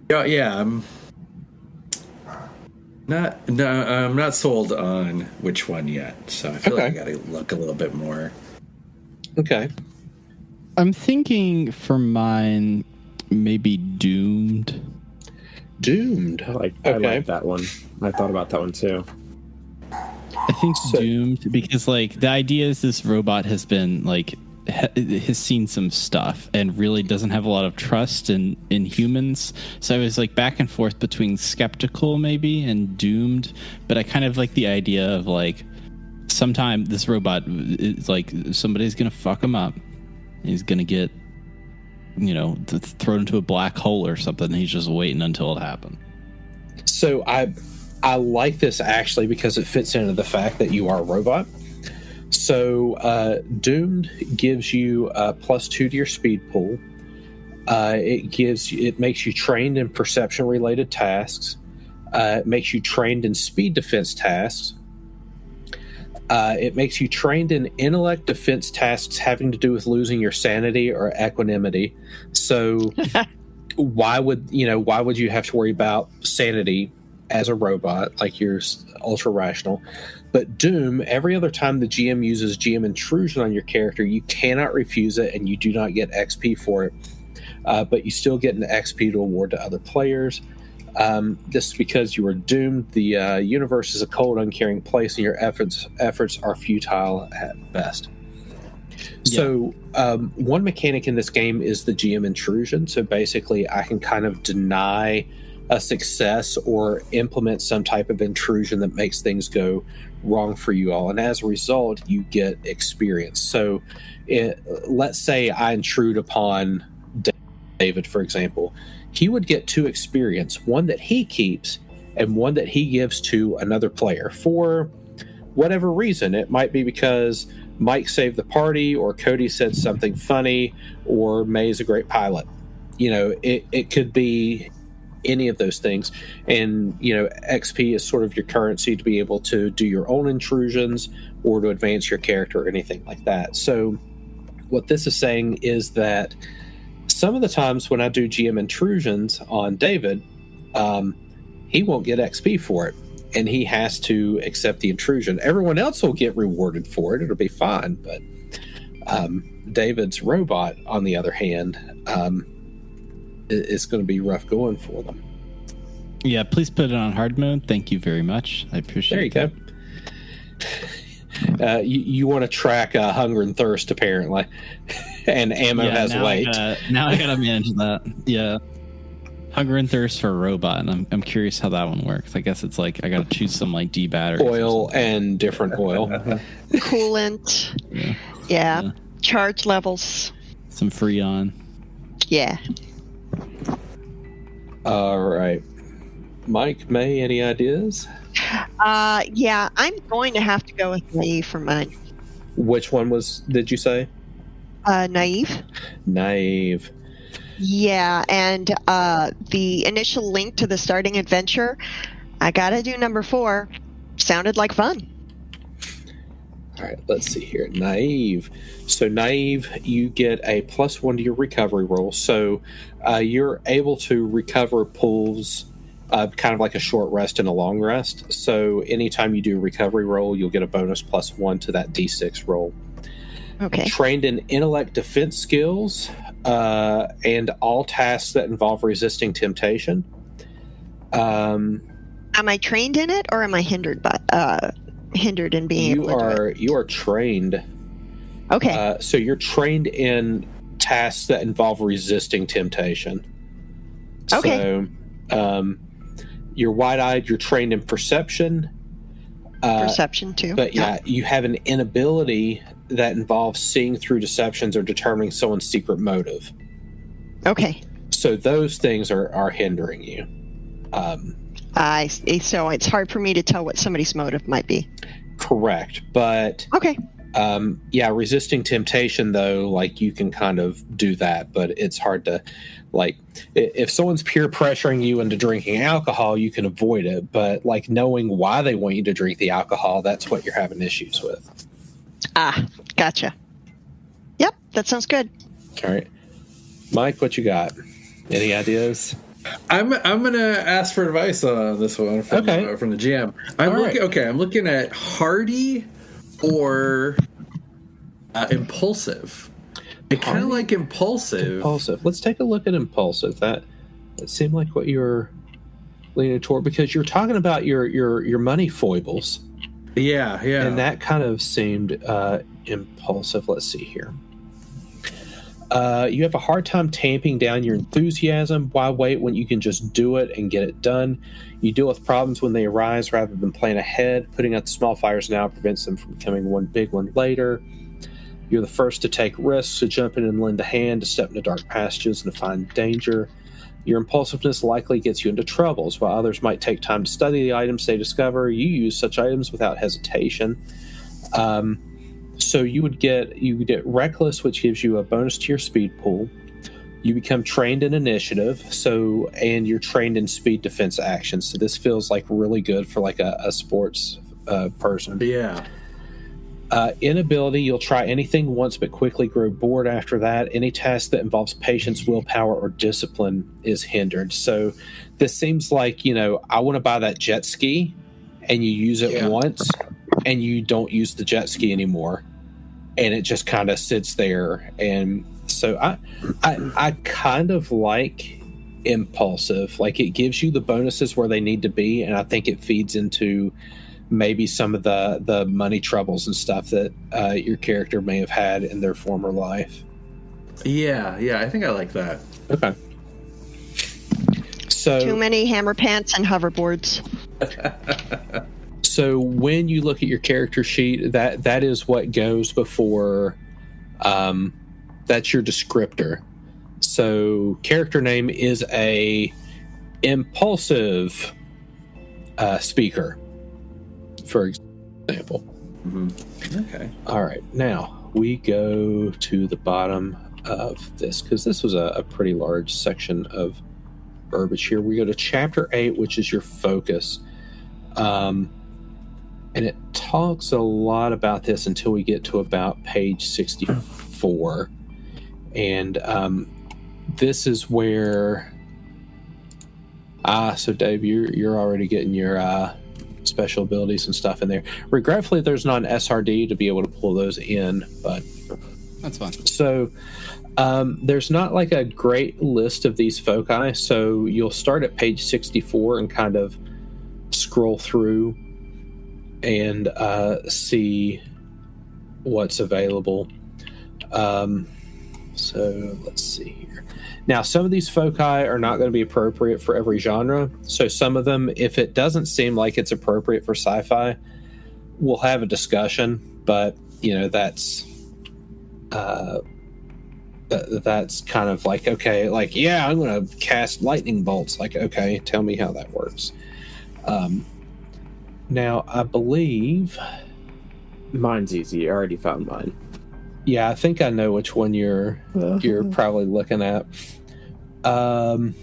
Yeah. I'm not sold on which one yet. So I feel like I got to look a little bit more. Okay. I'm thinking for mine, maybe doomed. Doomed. I like that one. I thought about that one too. I think doomed because like the idea is this robot has been like has seen some stuff and really doesn't have a lot of trust in humans. So I was like back and forth between skeptical maybe and doomed, but I kind of like the idea of like sometime this robot is like somebody's gonna fuck him up. He's gonna get thrown into a black hole or something. And he's just waiting until it happens. So I like this actually because it fits into the fact that you are a robot. So Doomed gives you +2 to your speed pool. It makes you trained in perception related tasks. It makes you trained in speed defense tasks. It makes you trained in intellect defense tasks having to do with losing your sanity or equanimity. So why would you have to worry about sanity as a robot? Like, you're ultra rational. But Doom, every other time the GM uses GM intrusion on your character, you cannot refuse it and you do not get XP for it. But you still get an XP to award to other players. This is because you are doomed. The universe is a cold, uncaring place, and your efforts are futile at best. Yeah. So one mechanic in this game is the GM intrusion. So basically, I can kind of deny a success or implement some type of intrusion that makes things go wrong for you all. And as a result, you get experience. So let's say I intrude upon David, for example. He would get 2 experience, one that he keeps and one that he gives to another player for whatever reason. It might be because Mike saved the party, or Cody said something funny, or May's a great pilot. It could be any of those things. And, XP is sort of your currency to be able to do your own intrusions or to advance your character or anything like that. So what this is saying is that some of the times when I do GM intrusions on David, he won't get XP for it, and he has to accept the intrusion. Everyone else will get rewarded for it. It'll be fine. But David's robot, on the other hand, it's going to be rough going for them. Yeah, please put it on hard mode. Thank you very much. I appreciate it. There you go. You want to track hunger and thirst, apparently, and ammo has weight. Now I gotta manage that. Yeah, hunger and thirst for a robot, and I'm curious how that one works. I guess it's like I gotta choose some like D batteries, oil and different oil, coolant. Yeah. Charge levels. Some Freon. Yeah. All right, Mike, May, any ideas? Yeah, I'm going to have to go with naive for mine. Which one did you say? Naive. Naive. Yeah, and the initial link to the starting adventure, I gotta do number 4. Sounded like fun. All right, let's see here. Naive. So naive, you get a +1 to your recovery roll. So you're able to recover pulls kind of like a short rest and a long rest. So anytime you do a recovery roll, you'll get a bonus +1 to that D6 roll. Okay. Trained in intellect defense skills and all tasks that involve resisting temptation. Am I trained in it, or am I hindered in being able to do it? You are trained. Okay. So you're trained in tasks that involve resisting temptation. Okay. So you're wide-eyed. You're trained in perception. Perception too. But yeah, you have an inability that involves seeing through deceptions or determining someone's secret motive. Okay. So those things are hindering you. I see. So it's hard for me to tell what somebody's motive might be. Correct. But okay. Yeah, resisting temptation though, like you can kind of do that, but it's hard to, like, if someone's peer pressuring you into drinking alcohol, you can avoid it. But like knowing why they want you to drink the alcohol, that's what you're having issues with. Ah, gotcha. Yep, that sounds good. All right, Mike, what you got? Any ideas? I'm gonna ask for advice on this one from the GM. I'm looking at hardy or impulsive. I kind of like impulsive. Impulsive. Let's take a look at impulsive. That seemed like what you were leaning toward, because you're talking about your money foibles. Yeah. And that kind of seemed impulsive. Let's see here. You have a hard time tamping down your enthusiasm. Why wait when you can just do it and get it done? You deal with problems when they arise rather than plan ahead. Putting out the small fires now prevents them from becoming one big one later. You're the first to take risks, to jump in and lend a hand, to step into dark passages and to find danger. Your impulsiveness likely gets you into troubles. While others might take time to study the items they discover, you use such items without hesitation. So you would get reckless, which gives you a bonus to your speed pool. You become trained in initiative, and you're trained in speed defense actions. So this feels like really good for like a sports person. Yeah. Inability, you'll try anything once but quickly grow bored after that. Any task that involves patience, willpower, or discipline is hindered. So this seems like, I want to buy that jet ski, and you use it once, and you don't use the jet ski anymore, and it just kind of sits there. And so I kind of like impulsive. Like, it gives you the bonuses where they need to be, and I think it feeds into maybe some of the money troubles and stuff that your character may have had in their former life. Yeah, I think I like that. Okay. So too many hammer pants and hoverboards. So when you look at your character sheet, that is what goes before. That's your descriptor. So character name is a impulsive speaker, for example. Mm-hmm. Okay. All right. Now we go to the bottom of this, because this was a pretty large section of verbiage here. We go to chapter 8, which is your focus. And it talks a lot about this until we get to about page 64. And this is where... so Dave, you're already getting your special abilities and stuff in there. Regretfully, there's not an SRD to be able to pull those in, but... That's fine. So there's not like a great list of these foci, so you'll start at page 64 and kind of scroll through and see what's available. So let's see here. Now, some of these foci are not going to be appropriate for every genre. So some of them, if it doesn't seem like it's appropriate for sci-fi, we'll have a discussion. But, that's kind of like, okay, like, yeah, I'm going to cast lightning bolts. Like, okay, tell me how that works. Now, I believe... Mine's easy. I already found mine. Yeah, I think I know which one you're probably looking at. And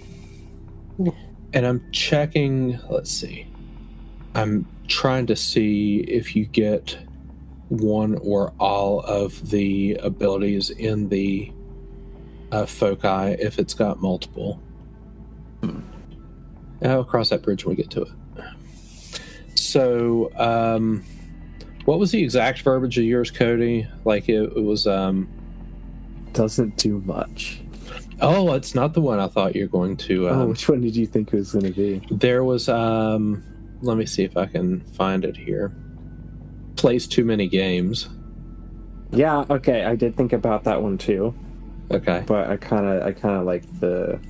I'm checking... Let's see. I'm trying to see if you get one or all of the abilities in the foci, if it's got multiple. I'll cross that bridge when we get to it. So, what was the exact verbiage of yours, Cody? Like, it was... Doesn't do much. Oh, it's not the one I thought you were going to... which one did you think it was going to be? There was... let me see if I can find it here. Plays too many games. Yeah, okay, I did think about that one too. Okay. But I kind of like the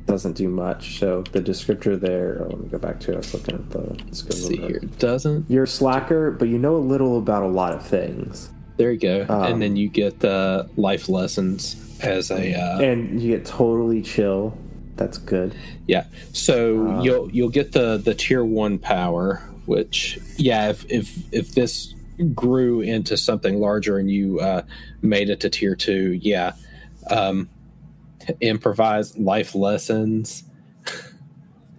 doesn't do much. So the descriptor there. Oh, let me go back to it. I was looking at the. Let's go See here. Doesn't. You're a slacker, but you know a little about a lot of things. There you go. And then you get the life lessons as a. And you get totally chill. That's good. Yeah. So you'll get the tier 1 power, which if this grew into something larger and you made it to tier 2, improvise life lessons.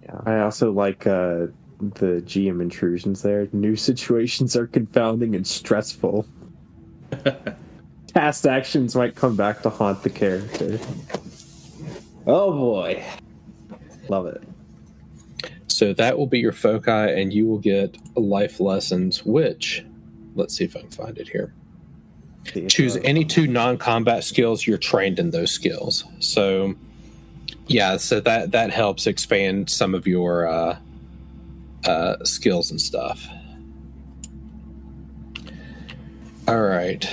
Yeah. I also like the GM intrusions there. New situations are confounding and stressful. Past actions might come back to haunt the character. Oh boy. Love it. So that will be your foci, and you will get life lessons, which, let's see if I can find it here. Choose any 2 non-combat skills. You're trained in those skills. So, so that helps expand some of your skills and stuff. All right.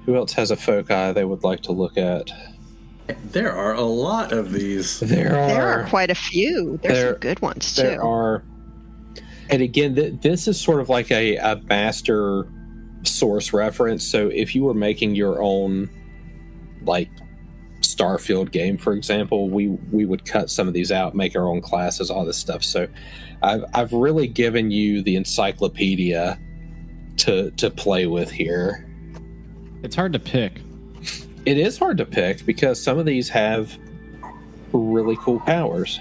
Who else has a foci they would like to look at? There are a lot of these. There are quite a few. There's some good ones, too. There are. And again, this is sort of like a master source reference. So if you were making your own, like, Starfield game, for example, we would cut some of these out, make our own classes, all this stuff. So I've really given you the encyclopedia to play with here. It's hard to pick. It is hard to pick because some of these have really cool powers.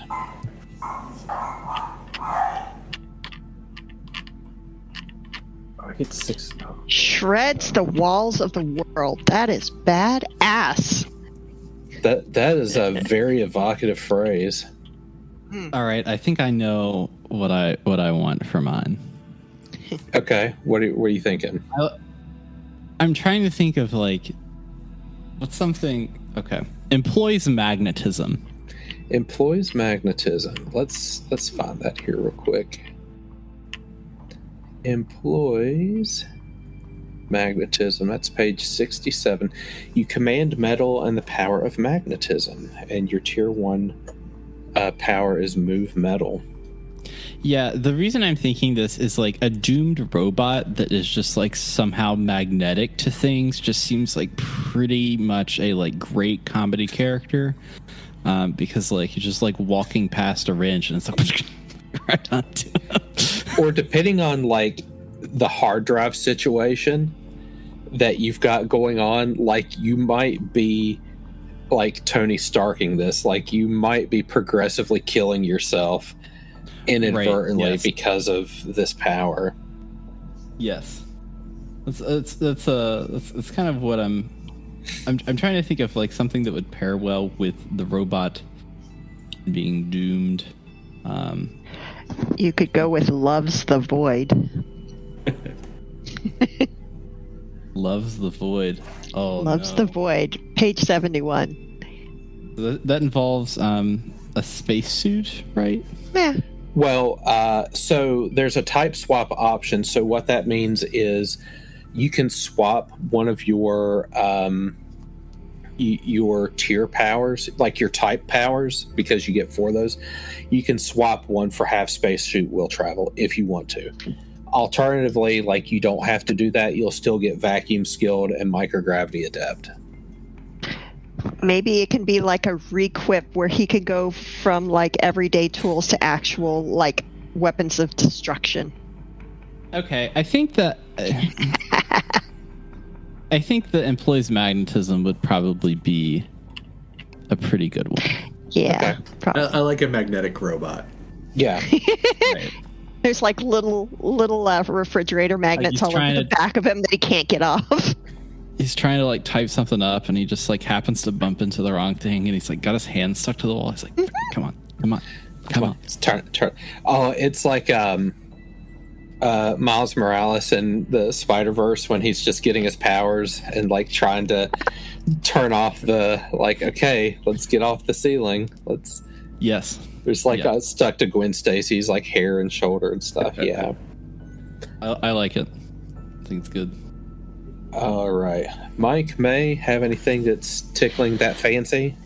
I get 6 now. Shreds the walls of the world. That is badass. That is a very evocative phrase. All right, I think I know what I want for mine. Okay, what are you thinking? I'm trying to think of like what's something. Okay, employs magnetism. Employs magnetism. Let's find that here real quick. Employs magnetism. That's page 67. You command metal and the power of magnetism, and your tier 1 power is move metal. Yeah, the reason I'm thinking this is like a doomed robot that is just like somehow magnetic to things just seems like pretty much a like great comedy character, because like you're just like walking past a wrench and it's like right onto him. Or depending on like the hard drive situation that you've got going on, like you might be like Tony Starking this, like you might be progressively killing yourself inadvertently, right, yes, because of this power. Yes, it's kind of what I'm trying to think of, like something that would pair well with the robot being doomed. You could go with Loves the Void. Loves the Void. Oh, Loves no. the Void. Page 71. That involves a spacesuit, right? Yeah. Well, so there's a type swap option. So what that means is you can swap one of your tier powers, like your type powers, because you get 4 of those. You can swap one for half spacesuit will travel if you want to. Alternatively, like you don't have to do that. You'll still get vacuum skilled and microgravity adept. Maybe it can be like a requip where he could go from like everyday tools to actual like weapons of destruction. Okay, I think that employs magnetism would probably be a pretty good one. Yeah, Okay. probably. I like a magnetic robot. Yeah. Right. There's like little refrigerator magnets all over trying the back of him that he can't get off. He's trying to like type something up, and he just like happens to bump into the wrong thing, and he's like got his hand stuck to the wall. He's like, "Come on." Turn. Oh, it's like Miles Morales in the Spider-Verse when he's just getting his powers and like trying to turn off the like. Okay, let's get off the ceiling. Let's. Yes. There's like stuck to Gwen Stacy's like hair and shoulder and stuff. Yeah. I like it. I think it's good. All right. Mike, May, have anything that's tickling that fancy?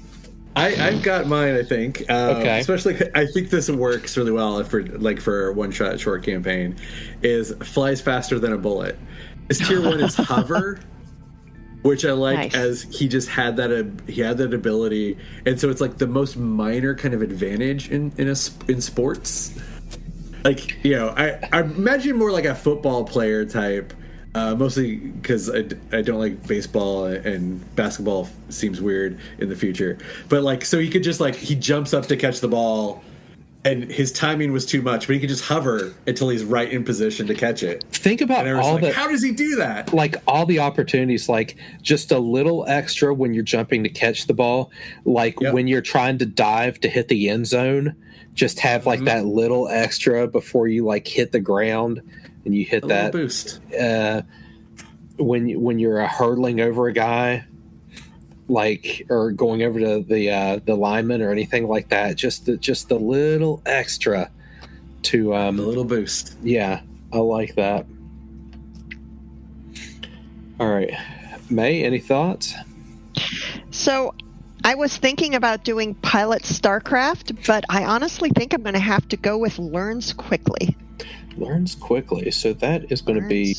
I've got mine. I think. Okay. Especially, I think this works really well for a one-shot short campaign. Is flies faster than a bullet. His tier 1 is hover, which I like Nice. as he just had that ability, and so it's like the most minor kind of advantage in sports. Like, you know, I imagine more like a football player type. Mostly because I don't like baseball, and basketball seems weird in the future. But like, so he could just like, he jumps up to catch the ball, and his timing was too much, but he could just hover until he's right in position to catch it. Think about all like, the, how does he do that? like all the opportunities, like just a little extra when you're jumping to catch the ball, like when you're trying to dive to hit the end zone, just have like that little extra before you like hit the ground and you hit that boost. When you're hurdling over a guy, like, or going over to the lineman or anything like that, just the little extra to A little boost. Yeah, I like that. All right, May, any thoughts? So I was thinking about doing Pilot StarCraft, but I honestly think I'm going to have to go with Learns Quickly. Learns quickly. So that is going to be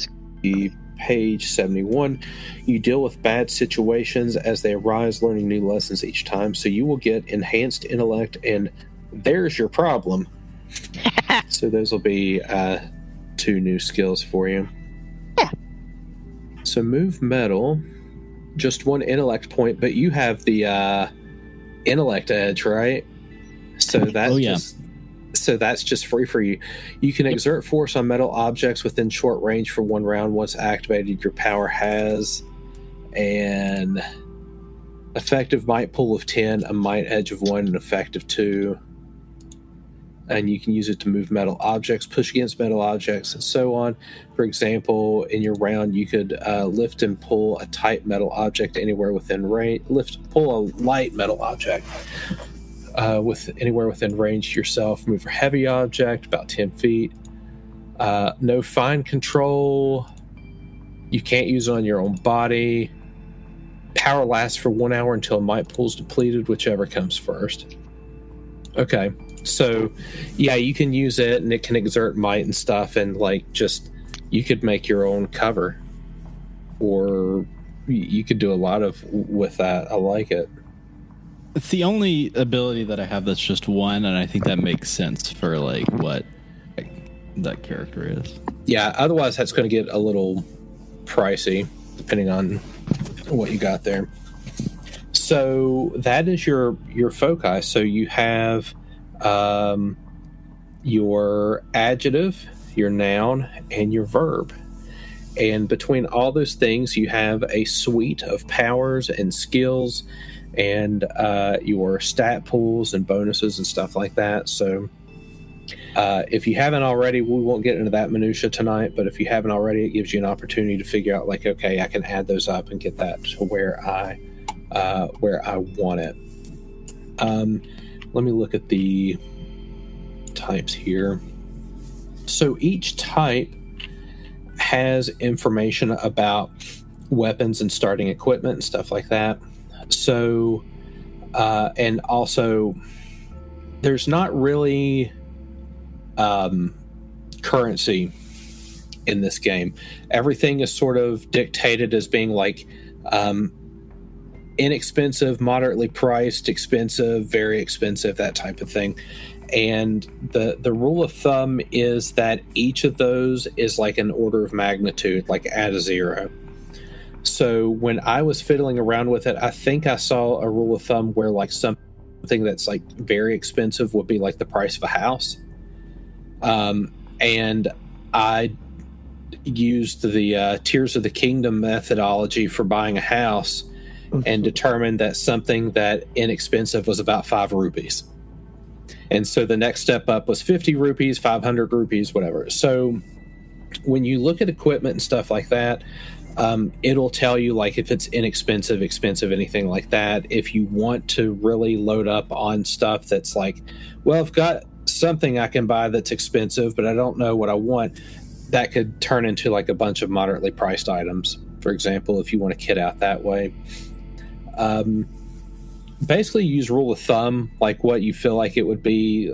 page 71. You deal with bad situations as they arise, learning new lessons each time. So you will get enhanced intellect, and there's your problem. So those will be 2 new skills for you. Yeah. So move metal, just 1 intellect point, but you have the intellect edge, right? So that's so that's just free for you. You can exert force on metal objects within short range for 1 round. Once activated, your power has an effective might pool of 10, a might edge of 1, an effective 2. And you can use it to move metal objects, push against metal objects, and so on. For example, in your round, you could lift and pull a tight metal object anywhere within range. Pull a light metal object with anywhere within range to yourself. Move a heavy object about 10 feet. No fine control. You can't use it on your own body. Power lasts for 1 hour until might pool is depleted, whichever comes first. Okay. So, yeah, you can use it, and it can exert might and stuff, and like just you could make your own cover, or you could do a lot with that. I like it. It's the only ability that I have that's just 1, and I think that makes sense for like what that character is. Yeah. Otherwise, that's going to get a little pricey, depending on what you got there. So that is your foci. So you have your adjective, your noun, and your verb. And between all those things, you have a suite of powers and skills and your stat pools and bonuses and stuff like that. So if you haven't already, we won't get into that minutia tonight, but if you haven't already, it gives you an opportunity to figure out, like, okay, I can add those up and get that to where I want it. Let me look at the types here. So each type has information about weapons and starting equipment and stuff like that. So, and also, there's not really currency in this game. Everything is sort of dictated as being like inexpensive, moderately priced, expensive, very expensive, that type of thing. And the rule of thumb is that each of those is like an order of magnitude, like add a 0. So when I was fiddling around with it, I think I saw a rule of thumb where like something that's like very expensive would be like the price of a house. And I used the Tears of the Kingdom methodology for buying a house and determined that something that inexpensive was about 5 rupees. And so the next step up was 50 rupees, 500 rupees, whatever. So when you look at equipment and stuff like that, it'll tell you like if it's inexpensive, expensive, anything like that. If you want to really load up on stuff that's like, well, I've got something I can buy that's expensive, but I don't know what I want, that could turn into like a bunch of moderately priced items. For example, if you want to kit out that way. basically use rule of thumb, like what you feel like it would be.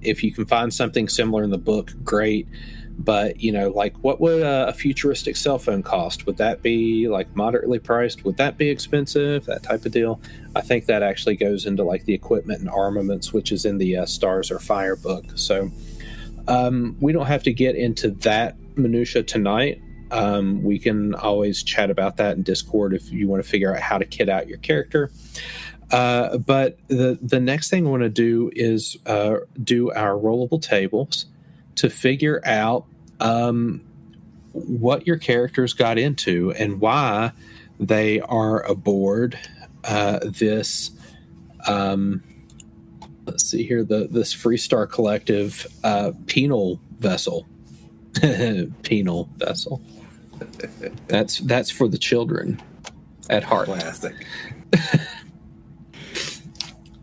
If you can find something similar in the book, great. But, you know, like what would a futuristic cell phone cost? Would that be like moderately priced? Would that be expensive? That type of deal. I think that actually goes into like the equipment and armaments, which is in the Stars or Fire book. So we don't have to get into that minutia tonight. We can always chat about that in Discord if you want to figure out how to kit out your character. But the next thing I want to do is do our rollable tables to figure out what your characters got into and why they are aboard this. Let's see here, this Freestar Collective penal vessel. Penal vessel. That's for the children at heart. Classic.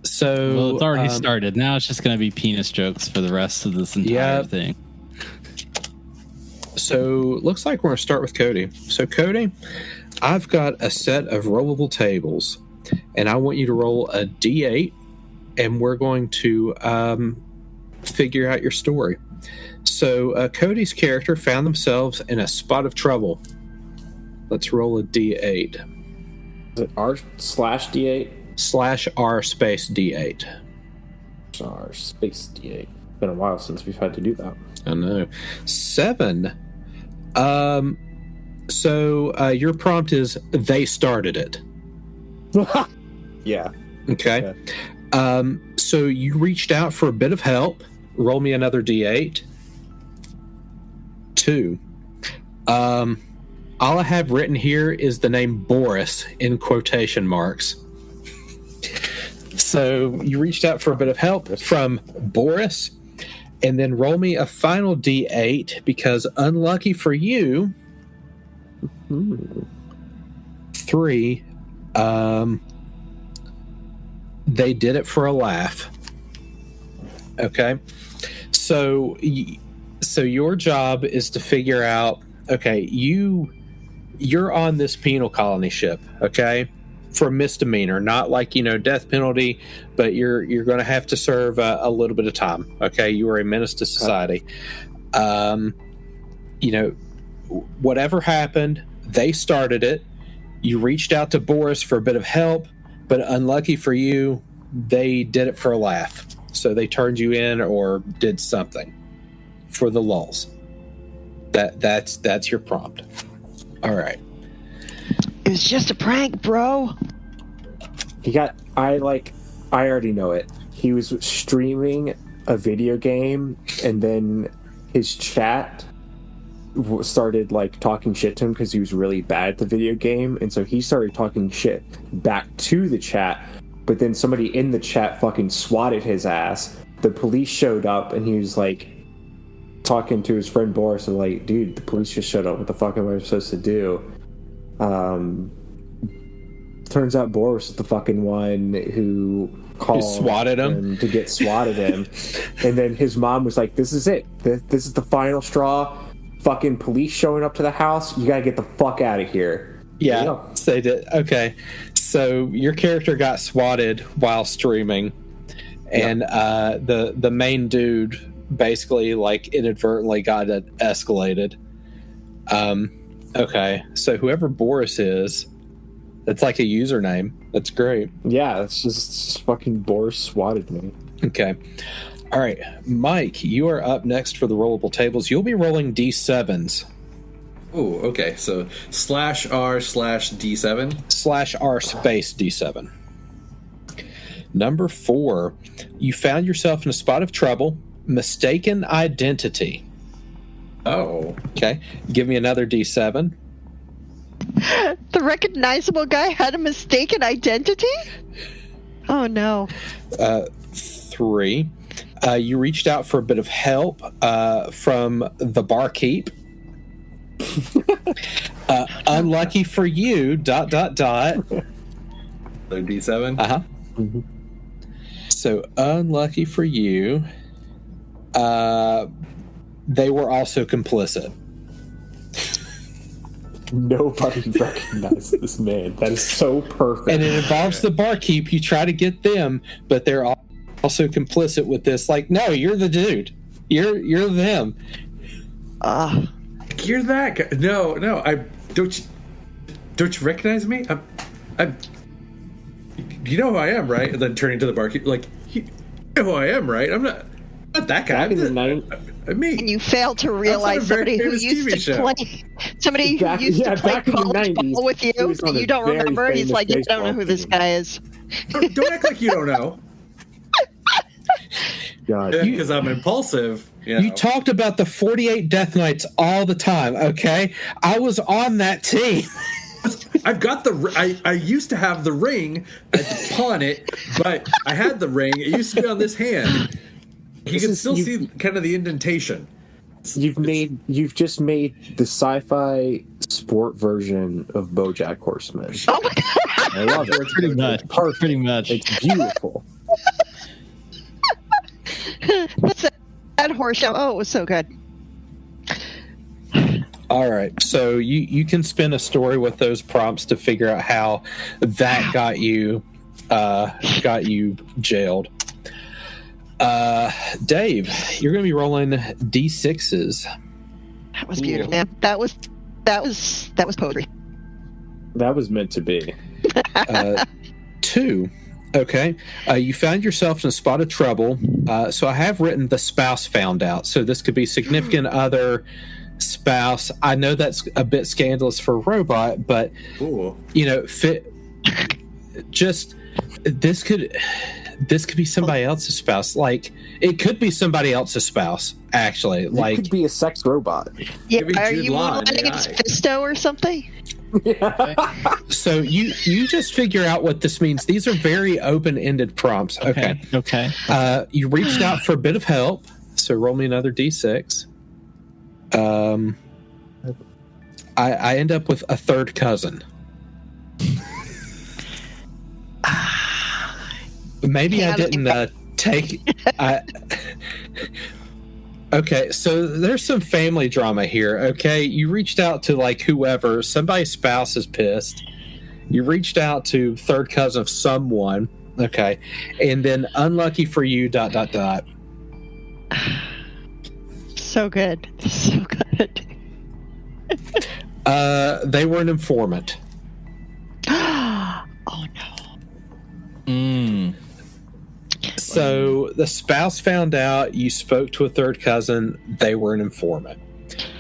So, well, it's already started. Now it's just going to be penis jokes for the rest of this entire thing. So, looks like we're going to start with Cody. So, Cody, I've got a set of rollable tables, and I want you to roll a D8, and we're going to figure out your story. So, Cody's character found themselves in a spot of trouble. Let's roll a D8. Is it R/D8? /R space D8. R space D8. It's been a while since we've had to do that. I know. 7. So your prompt is they started it. Yeah. Okay. So you reached out for a bit of help. Roll me another D8. 2. All I have written here is the name Boris in quotation marks. So you reached out for a bit of help from Boris, and then roll me a final D8 because unlucky for you, 3. They did it for a laugh. Okay, so your job is to figure out. Okay, you're on this penal colony ship. Okay. For a misdemeanor, not like, death penalty, but you're going to have to serve a little bit of time. Okay, you are a menace to society. Whatever happened, they started it. You reached out to Boris for a bit of help, but unlucky for you, they did it for a laugh. So they turned you in or did something for the lulz. That's your prompt. All right. It was just a prank, bro. I already know it. He was streaming a video game, and then his chat started talking shit to him because he was really bad at the video game, and so he started talking shit back to the chat. But then somebody in the chat fucking swatted his ass. The police showed up, and he was talking to his friend Boris, and dude, the police just showed up. What the fuck am I supposed to do? Turns out Boris is the fucking one who called swatted him to get swatted him. And then his mom was like, this is it. This is the final straw. Fucking police showing up to the house. You gotta get the fuck out of here. Yeah, they did. Okay. So your character got swatted while streaming, and the main dude basically inadvertently got escalated. Okay, so whoever Boris is, that's like a username. That's great. Yeah, it's just fucking Boris swatted me. Okay. All right, Mike, you are up next for the rollable tables. You'll be rolling D7s. Oh, okay. So /R/D7? /R space D7. Number 4, you found yourself in a spot of trouble. Mistaken identity. Oh. Okay. Give me another D7. The recognizable guy had a mistaken identity? Oh, no. 3. You reached out for a bit of help from the barkeep. Unlucky for you, ... So D7? Uh-huh. Mm-hmm. So unlucky for you, they were also complicit. Nobody recognized this man. That is so perfect. And it involves the barkeep. You try to get them, but they're also complicit with this. Like, no, you're the dude. You're them. You're that guy. No, I don't you recognize me? I'm you know who I am, right? And then turning to the barkeep, like, you know who I am, right? I'm not that guy. Back in the night, me. And you fail to realize somebody who used to play back in the college 90s, ball with you he was on that you a don't very remember. He's famous like, you don't know who baseball this team. guy is. Don't act like you don't know. God, Because I'm impulsive. You talked about the 48 Death Knights all the time, okay? I was on that team. I've got I used to have the ring. I had to pawn it, but I had the ring. It used to be on this hand. You can still see kind of the indentation. You've just made the sci-fi sport version of BoJack Horseman. Oh my God. I love it. Pretty much. It's perfect. Pretty much. It's beautiful. What's that horse show? Oh, it was so good. All right, so you can spin a story with those prompts to figure out how that got you jailed. Dave, you're going to be rolling d6s. That was beautiful. Man, that was poetry. That was meant to be. 2. Okay. You found yourself in a spot of trouble. So I have written the spouse found out. So this could be significant other, spouse. I know that's a bit scandalous for a robot, but Ooh. This could be somebody else's spouse. Like, it could be somebody else's spouse, actually. It Like, could be a sex robot. Yeah, Maybe are Jude you Law, moonlighting as AI. Fisto or something? so you just figure out what this means. These are very open-ended prompts. Okay. You reached out for a bit of help, so roll me another d6. I end up with a third cousin. Maybe I didn't take. Okay, so there's some family drama here. Okay, you reached out to like whoever, somebody's spouse is pissed. You reached out to third cousin of someone. Okay, and then unlucky for you. ... So good. So good. They were an informant. Oh no. So the spouse found out, you spoke to a third cousin, they were an informant.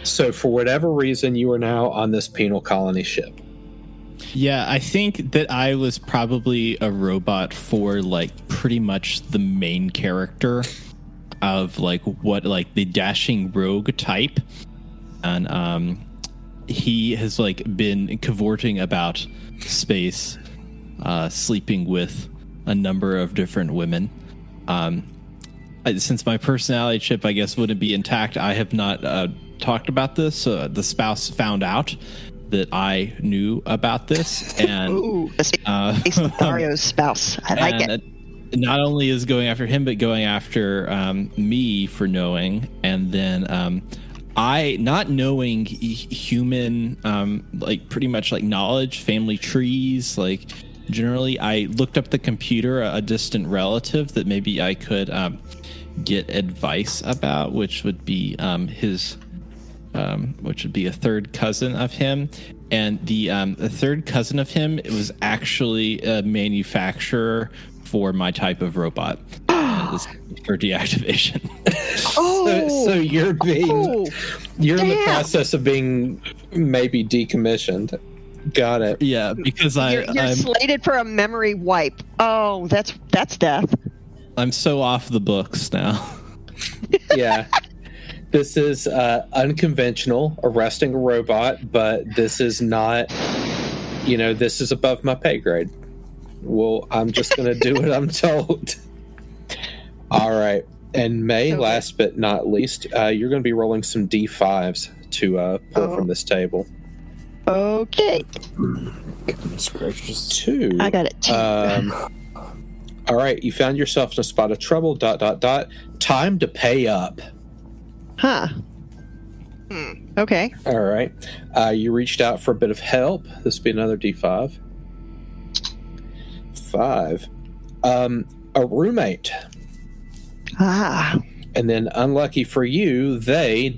So for whatever reason, you are now on this penal colony ship. Yeah, I think that I was probably a robot for like pretty much the main character of like the dashing rogue type. And he has like been cavorting about space, sleeping with a number of different women. Since my personality chip, I guess, wouldn't be intact, I have not talked about this. The spouse found out that I knew about this, and Ooh, Mario's spouse. I like it. Not only is going after him, but going after me for knowing, and then I not knowing human, like pretty much like knowledge, family trees, like. Generally, I looked up the computer, a distant relative that maybe I could get advice about, which would be which would be a third cousin of him. And the third cousin of him, it was actually a manufacturer for my type of robot for deactivation. So you're you're in the Damn. process of being maybe decommissioned. Got it. Yeah, because You're I'm slated for a memory wipe. Oh, that's death. I'm so off the books now. Yeah. This is unconventional, arresting a robot, but this is not, this is above my pay grade. Well, I'm just going to do what I'm told. All right. And May, Okay. last but not least, you're going to be rolling some D5s to pull from this table. Okay. Goodness gracious. 2. I got it. All right. You found yourself in a spot of trouble. ... Time to pay up. Huh. Okay. All right. You reached out for a bit of help. This would be another D5. 5. A roommate. Ah. And then unlucky for you, they ...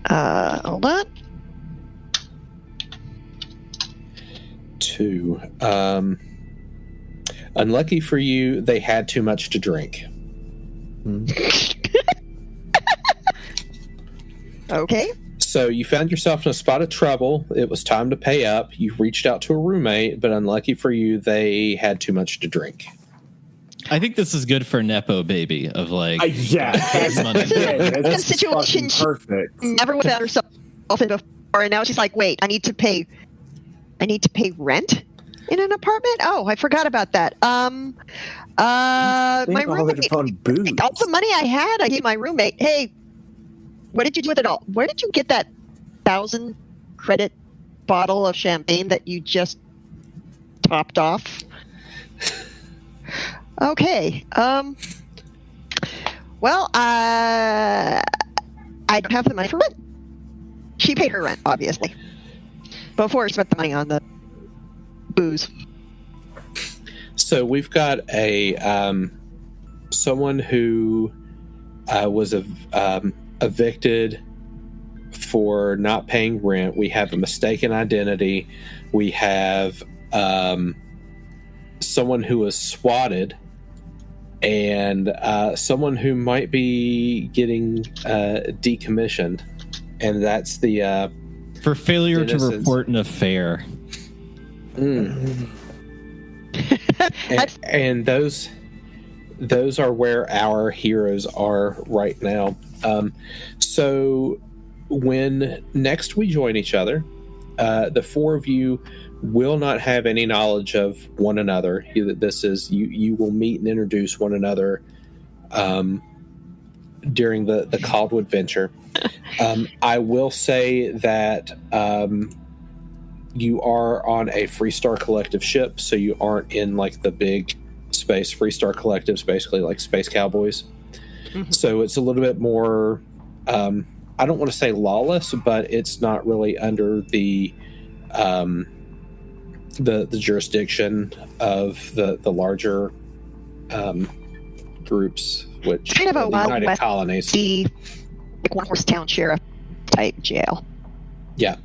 Hold on. 2. Unlucky for you, they had too much to drink. Okay. So you found yourself in a spot of trouble. It was time to pay up. You reached out to a roommate, but unlucky for you, they had too much to drink. I think this is good for Nepo baby of like that's money. A situation she perfect. never would have found herself in before, and now she's like, wait, I need to pay rent in an apartment? Oh, I forgot about that. My roommate, all the money I had, I gave my roommate. Hey, what did you do with it all? Where did you get that 1,000 credit bottle of champagne that you just topped off? Okay. Well, I don't have the money for rent. She paid her rent, obviously, before she spent the money on the booze. So we've got a someone who was evicted for not paying rent. We have a mistaken identity. We have someone who was swatted, and someone who might be getting decommissioned, and that's the For failure to Dennis's. report an affair. and those are where our heroes are right now. So when next we join each other, the four of you will not have any knowledge of one another. This is you will meet and introduce one another during the Caldwood venture. I will say that you are on a Freestar Collective ship, so you aren't in like the big space. Freestar Collective's basically like Space Cowboys. Mm-hmm. So it's a little bit more, I don't want to say lawless, but it's not really under the jurisdiction of the larger groups, which kind of a Wild United West Colonies. Like one horse town sheriff type jail. Yeah.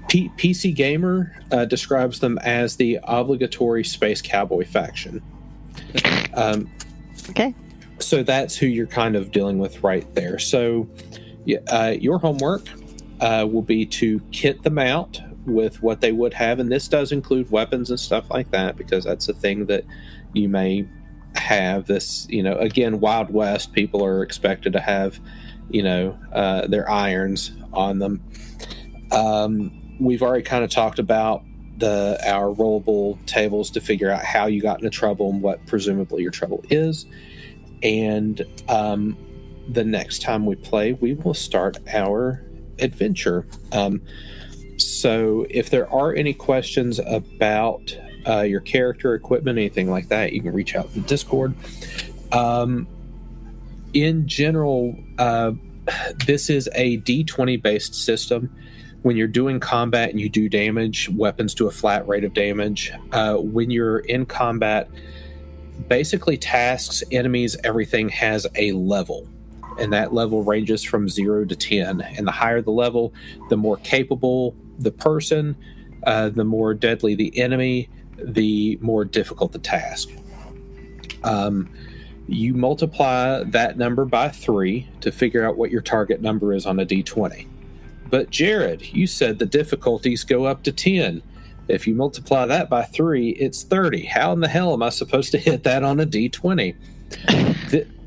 PC Gamer describes them as the obligatory Space Cowboy faction. Okay. So that's who you're kind of dealing with right there. So your homework will be to kit them out with what they would have, and this does include weapons and stuff like that, because that's a thing that you may have. This, again, Wild West, people are expected to have, their irons on them. We've already kind of talked about our rollable tables to figure out how you got into trouble and what presumably your trouble is. And the next time we play, we will start our adventure. So if there are any questions about your character, equipment, anything like that, you can reach out to the Discord. In general, this is a D20 based system. When you're doing combat and you do damage, weapons do a flat rate of damage. When you're in combat, basically tasks, enemies, everything has a level. And that level ranges from 0 to 10. And the higher the level, the more capable the person, the more deadly the enemy, the more difficult the task. You multiply that number by 3 to figure out what your target number is on a D20. But Jerad, you said the difficulties go up to 10. If you multiply that by 3, it's 30. How in the hell am I supposed to hit that on a D20?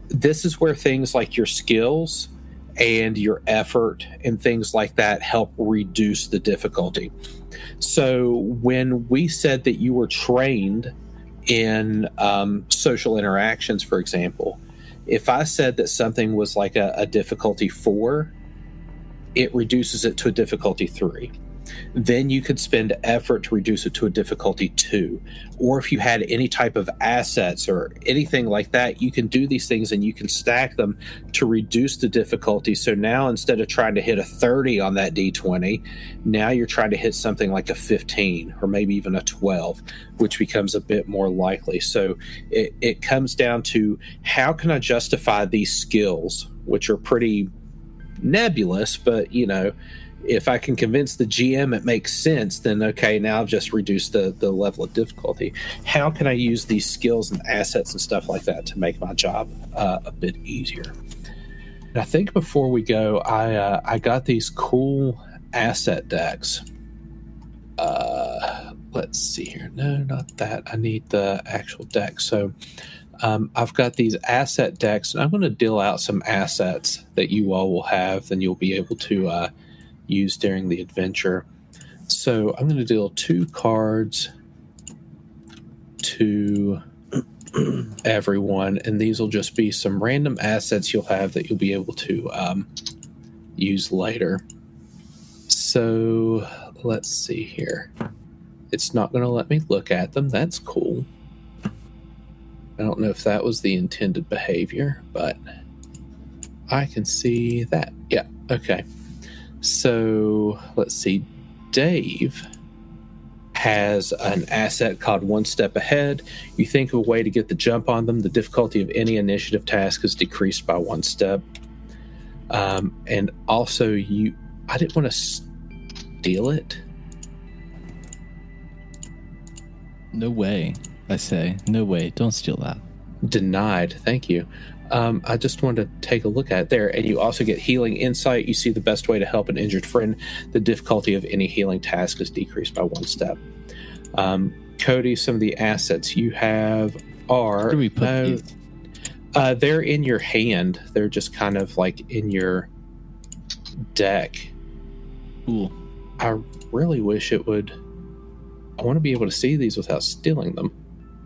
This is where things like your skills and your effort and things like that help reduce the difficulty. So when we said that you were trained in social interactions, for example, if I said that something was like a difficulty 4, it reduces it to a difficulty 3. then you could spend effort to reduce it to a difficulty 2. Or if you had any type of assets or anything like that, you can do these things and you can stack them to reduce the difficulty. So now instead of trying to hit a 30 on that D20, now you're trying to hit something like a 15 or maybe even a 12, which becomes a bit more likely. So it comes down to, how can I justify these skills, which are pretty nebulous, but if I can convince the GM it makes sense, then okay, now I've just reduced the level of difficulty. How can I use these skills and assets and stuff like that to make my job a bit easier? And I think before we go, I got these cool asset decks. Let's see here. No, not that. I need the actual deck. So I've got these asset decks, and I'm going to deal out some assets that you all will have, and you'll be able to use during the adventure. So I'm going to deal 2 cards to everyone, and these will just be some random assets you'll have that you'll be able to use later. So let's see here. It's not going to let me look at them. That's cool. I don't know if that was the intended behavior, but I can see that. Yeah, okay. So let's see. Dave has an asset called One Step Ahead. You think of a way to get the jump on them. The difficulty of any initiative task is decreased by 1 step. And also, I didn't want to steal it. No way. I say, no way. Don't steal that. Denied. Thank you. I just wanted to take a look at it there. And you also get Healing Insight. You see the best way to help an injured friend. The difficulty of any healing task is decreased by 1 step. Cody, some of the assets you have are... Where do we put these? They're in your hand. They're just kind of like in your deck. Cool. I really wish it would... I want to be able to see these without stealing them.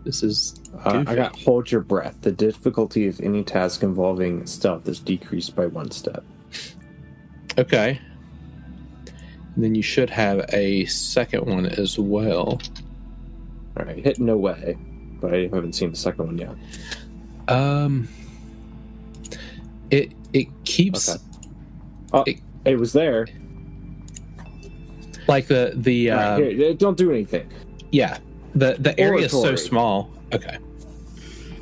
This is goofy. I got Hold Your Breath. The difficulty of any task involving stealth is decreased by 1 step. Okay. And then you should have a second one as well. All right, hit No Way, but I haven't seen the second one yet. It keeps... Okay. Oh, it was there. Like the right, here, don't do anything. Yeah. The area is so Oratory. small. Okay.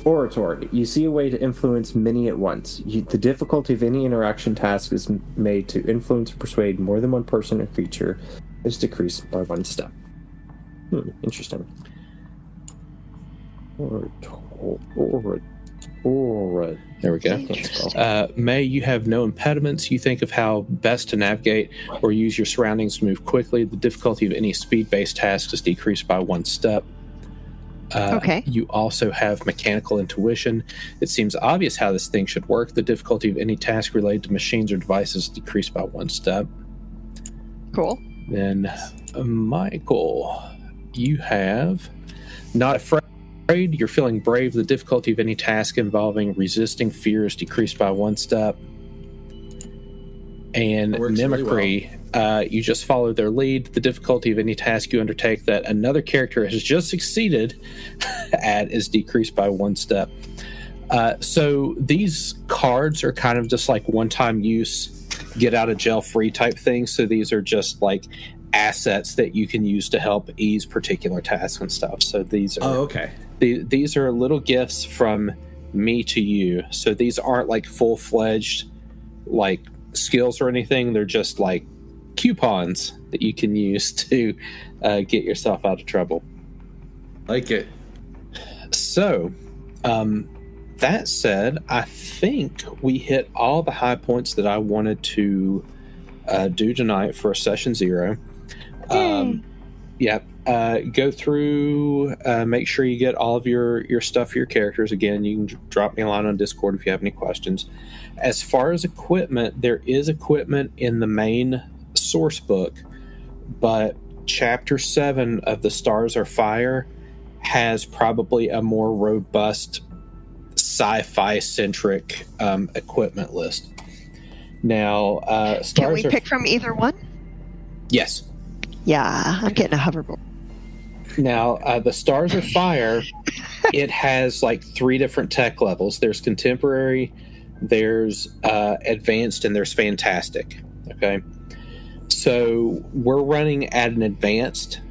Oratory. You see a way to influence many at once. The difficulty of any interaction task is made to influence or persuade more than one person or creature is decreased by 1 step. Interesting. There we go. May, you have no impediments. You think of how best to navigate or use your surroundings to move quickly. The difficulty of any speed-based task is decreased by 1 step. Okay. You also have Mechanical Intuition. It seems obvious how this thing should work. The difficulty of any task related to machines or devices is decreased by 1 step. Cool. Then, Michael, you have Not Afraid. You're feeling brave. The difficulty of any task involving resisting fear is decreased by 1 step. And Mimicry, really you just follow their lead. The difficulty of any task you undertake that another character has just succeeded at is decreased by 1 step. So these cards are kind of just like one-time use, get out of jail free type things. So these are just like assets that you can use to help ease particular tasks and stuff. So these are okay. These are little gifts from me to you. So these aren't like full-fledged like skills or anything. They're just like coupons that you can use to get yourself out of trouble. Like it. So, that said, I think we hit all the high points that I wanted to do tonight for session 0. Go through, make sure you get all of your stuff for your characters. Again, you can drop me a line on Discord if you have any questions. As far as equipment, there is equipment in the main source book, but Chapter 7 of the Stars Are Fire has probably a more robust sci-fi-centric equipment list. Now, Can we pick from either one? Yes. Yeah, I'm getting a hoverboard. Now, the Stars of Fire, it has like 3 different tech levels. There's contemporary, there's advanced, and there's fantastic. Okay. So we're running at an advanced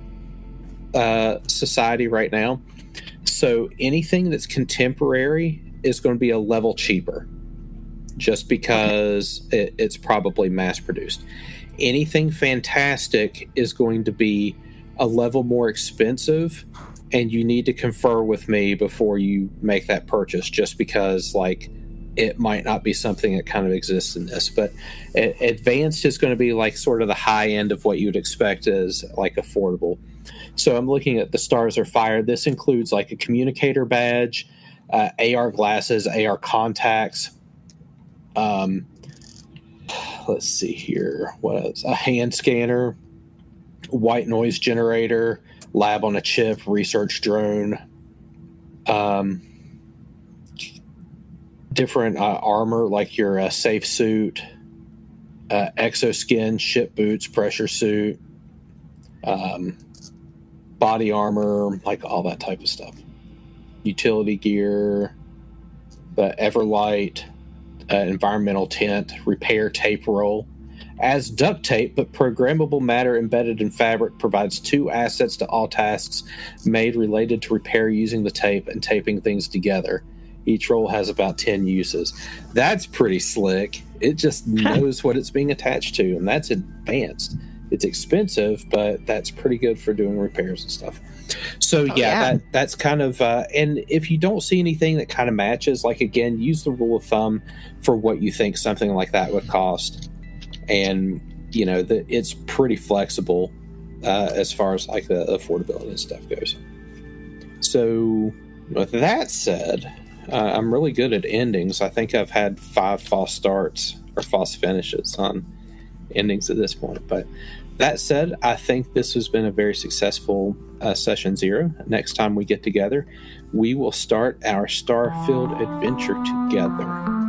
society right now. So anything that's contemporary is going to be a level cheaper just because it's probably mass produced. Anything fantastic is going to be a level more expensive, and you need to confer with me before you make that purchase, just because like it might not be something that kind of exists in this. But advanced is going to be like sort of the high end of what you'd expect as like affordable. So I'm looking at the Stars Are Fire. This includes like a communicator badge, AR glasses, AR contacts. Let's see here. What else? A hand scanner, white noise generator, lab on a chip, research drone, different armor like your safe suit, exoskin, ship boots, pressure suit, body armor, like all that type of stuff. Utility gear, the Everlight, environmental tent, repair tape roll. As duct tape, but programmable matter embedded in fabric provides 2 assets to all tasks made related to repair using the tape and taping things together. Each roll has about 10 uses. That's pretty slick. It just knows what it's being attached to, and that's advanced. It's expensive, but that's pretty good for doing repairs and stuff. So that's kind of and if you don't see anything that kind of matches, like again, use the rule of thumb for what you think something like that would cost. And you know that it's pretty flexible as far as like the affordability and stuff goes. So with that said, I'm really good at endings. I think I've had 5 false starts or false finishes on endings at this point. But that said, I think this has been a very successful session 0. Next time we get together, we will start our Starfield adventure together.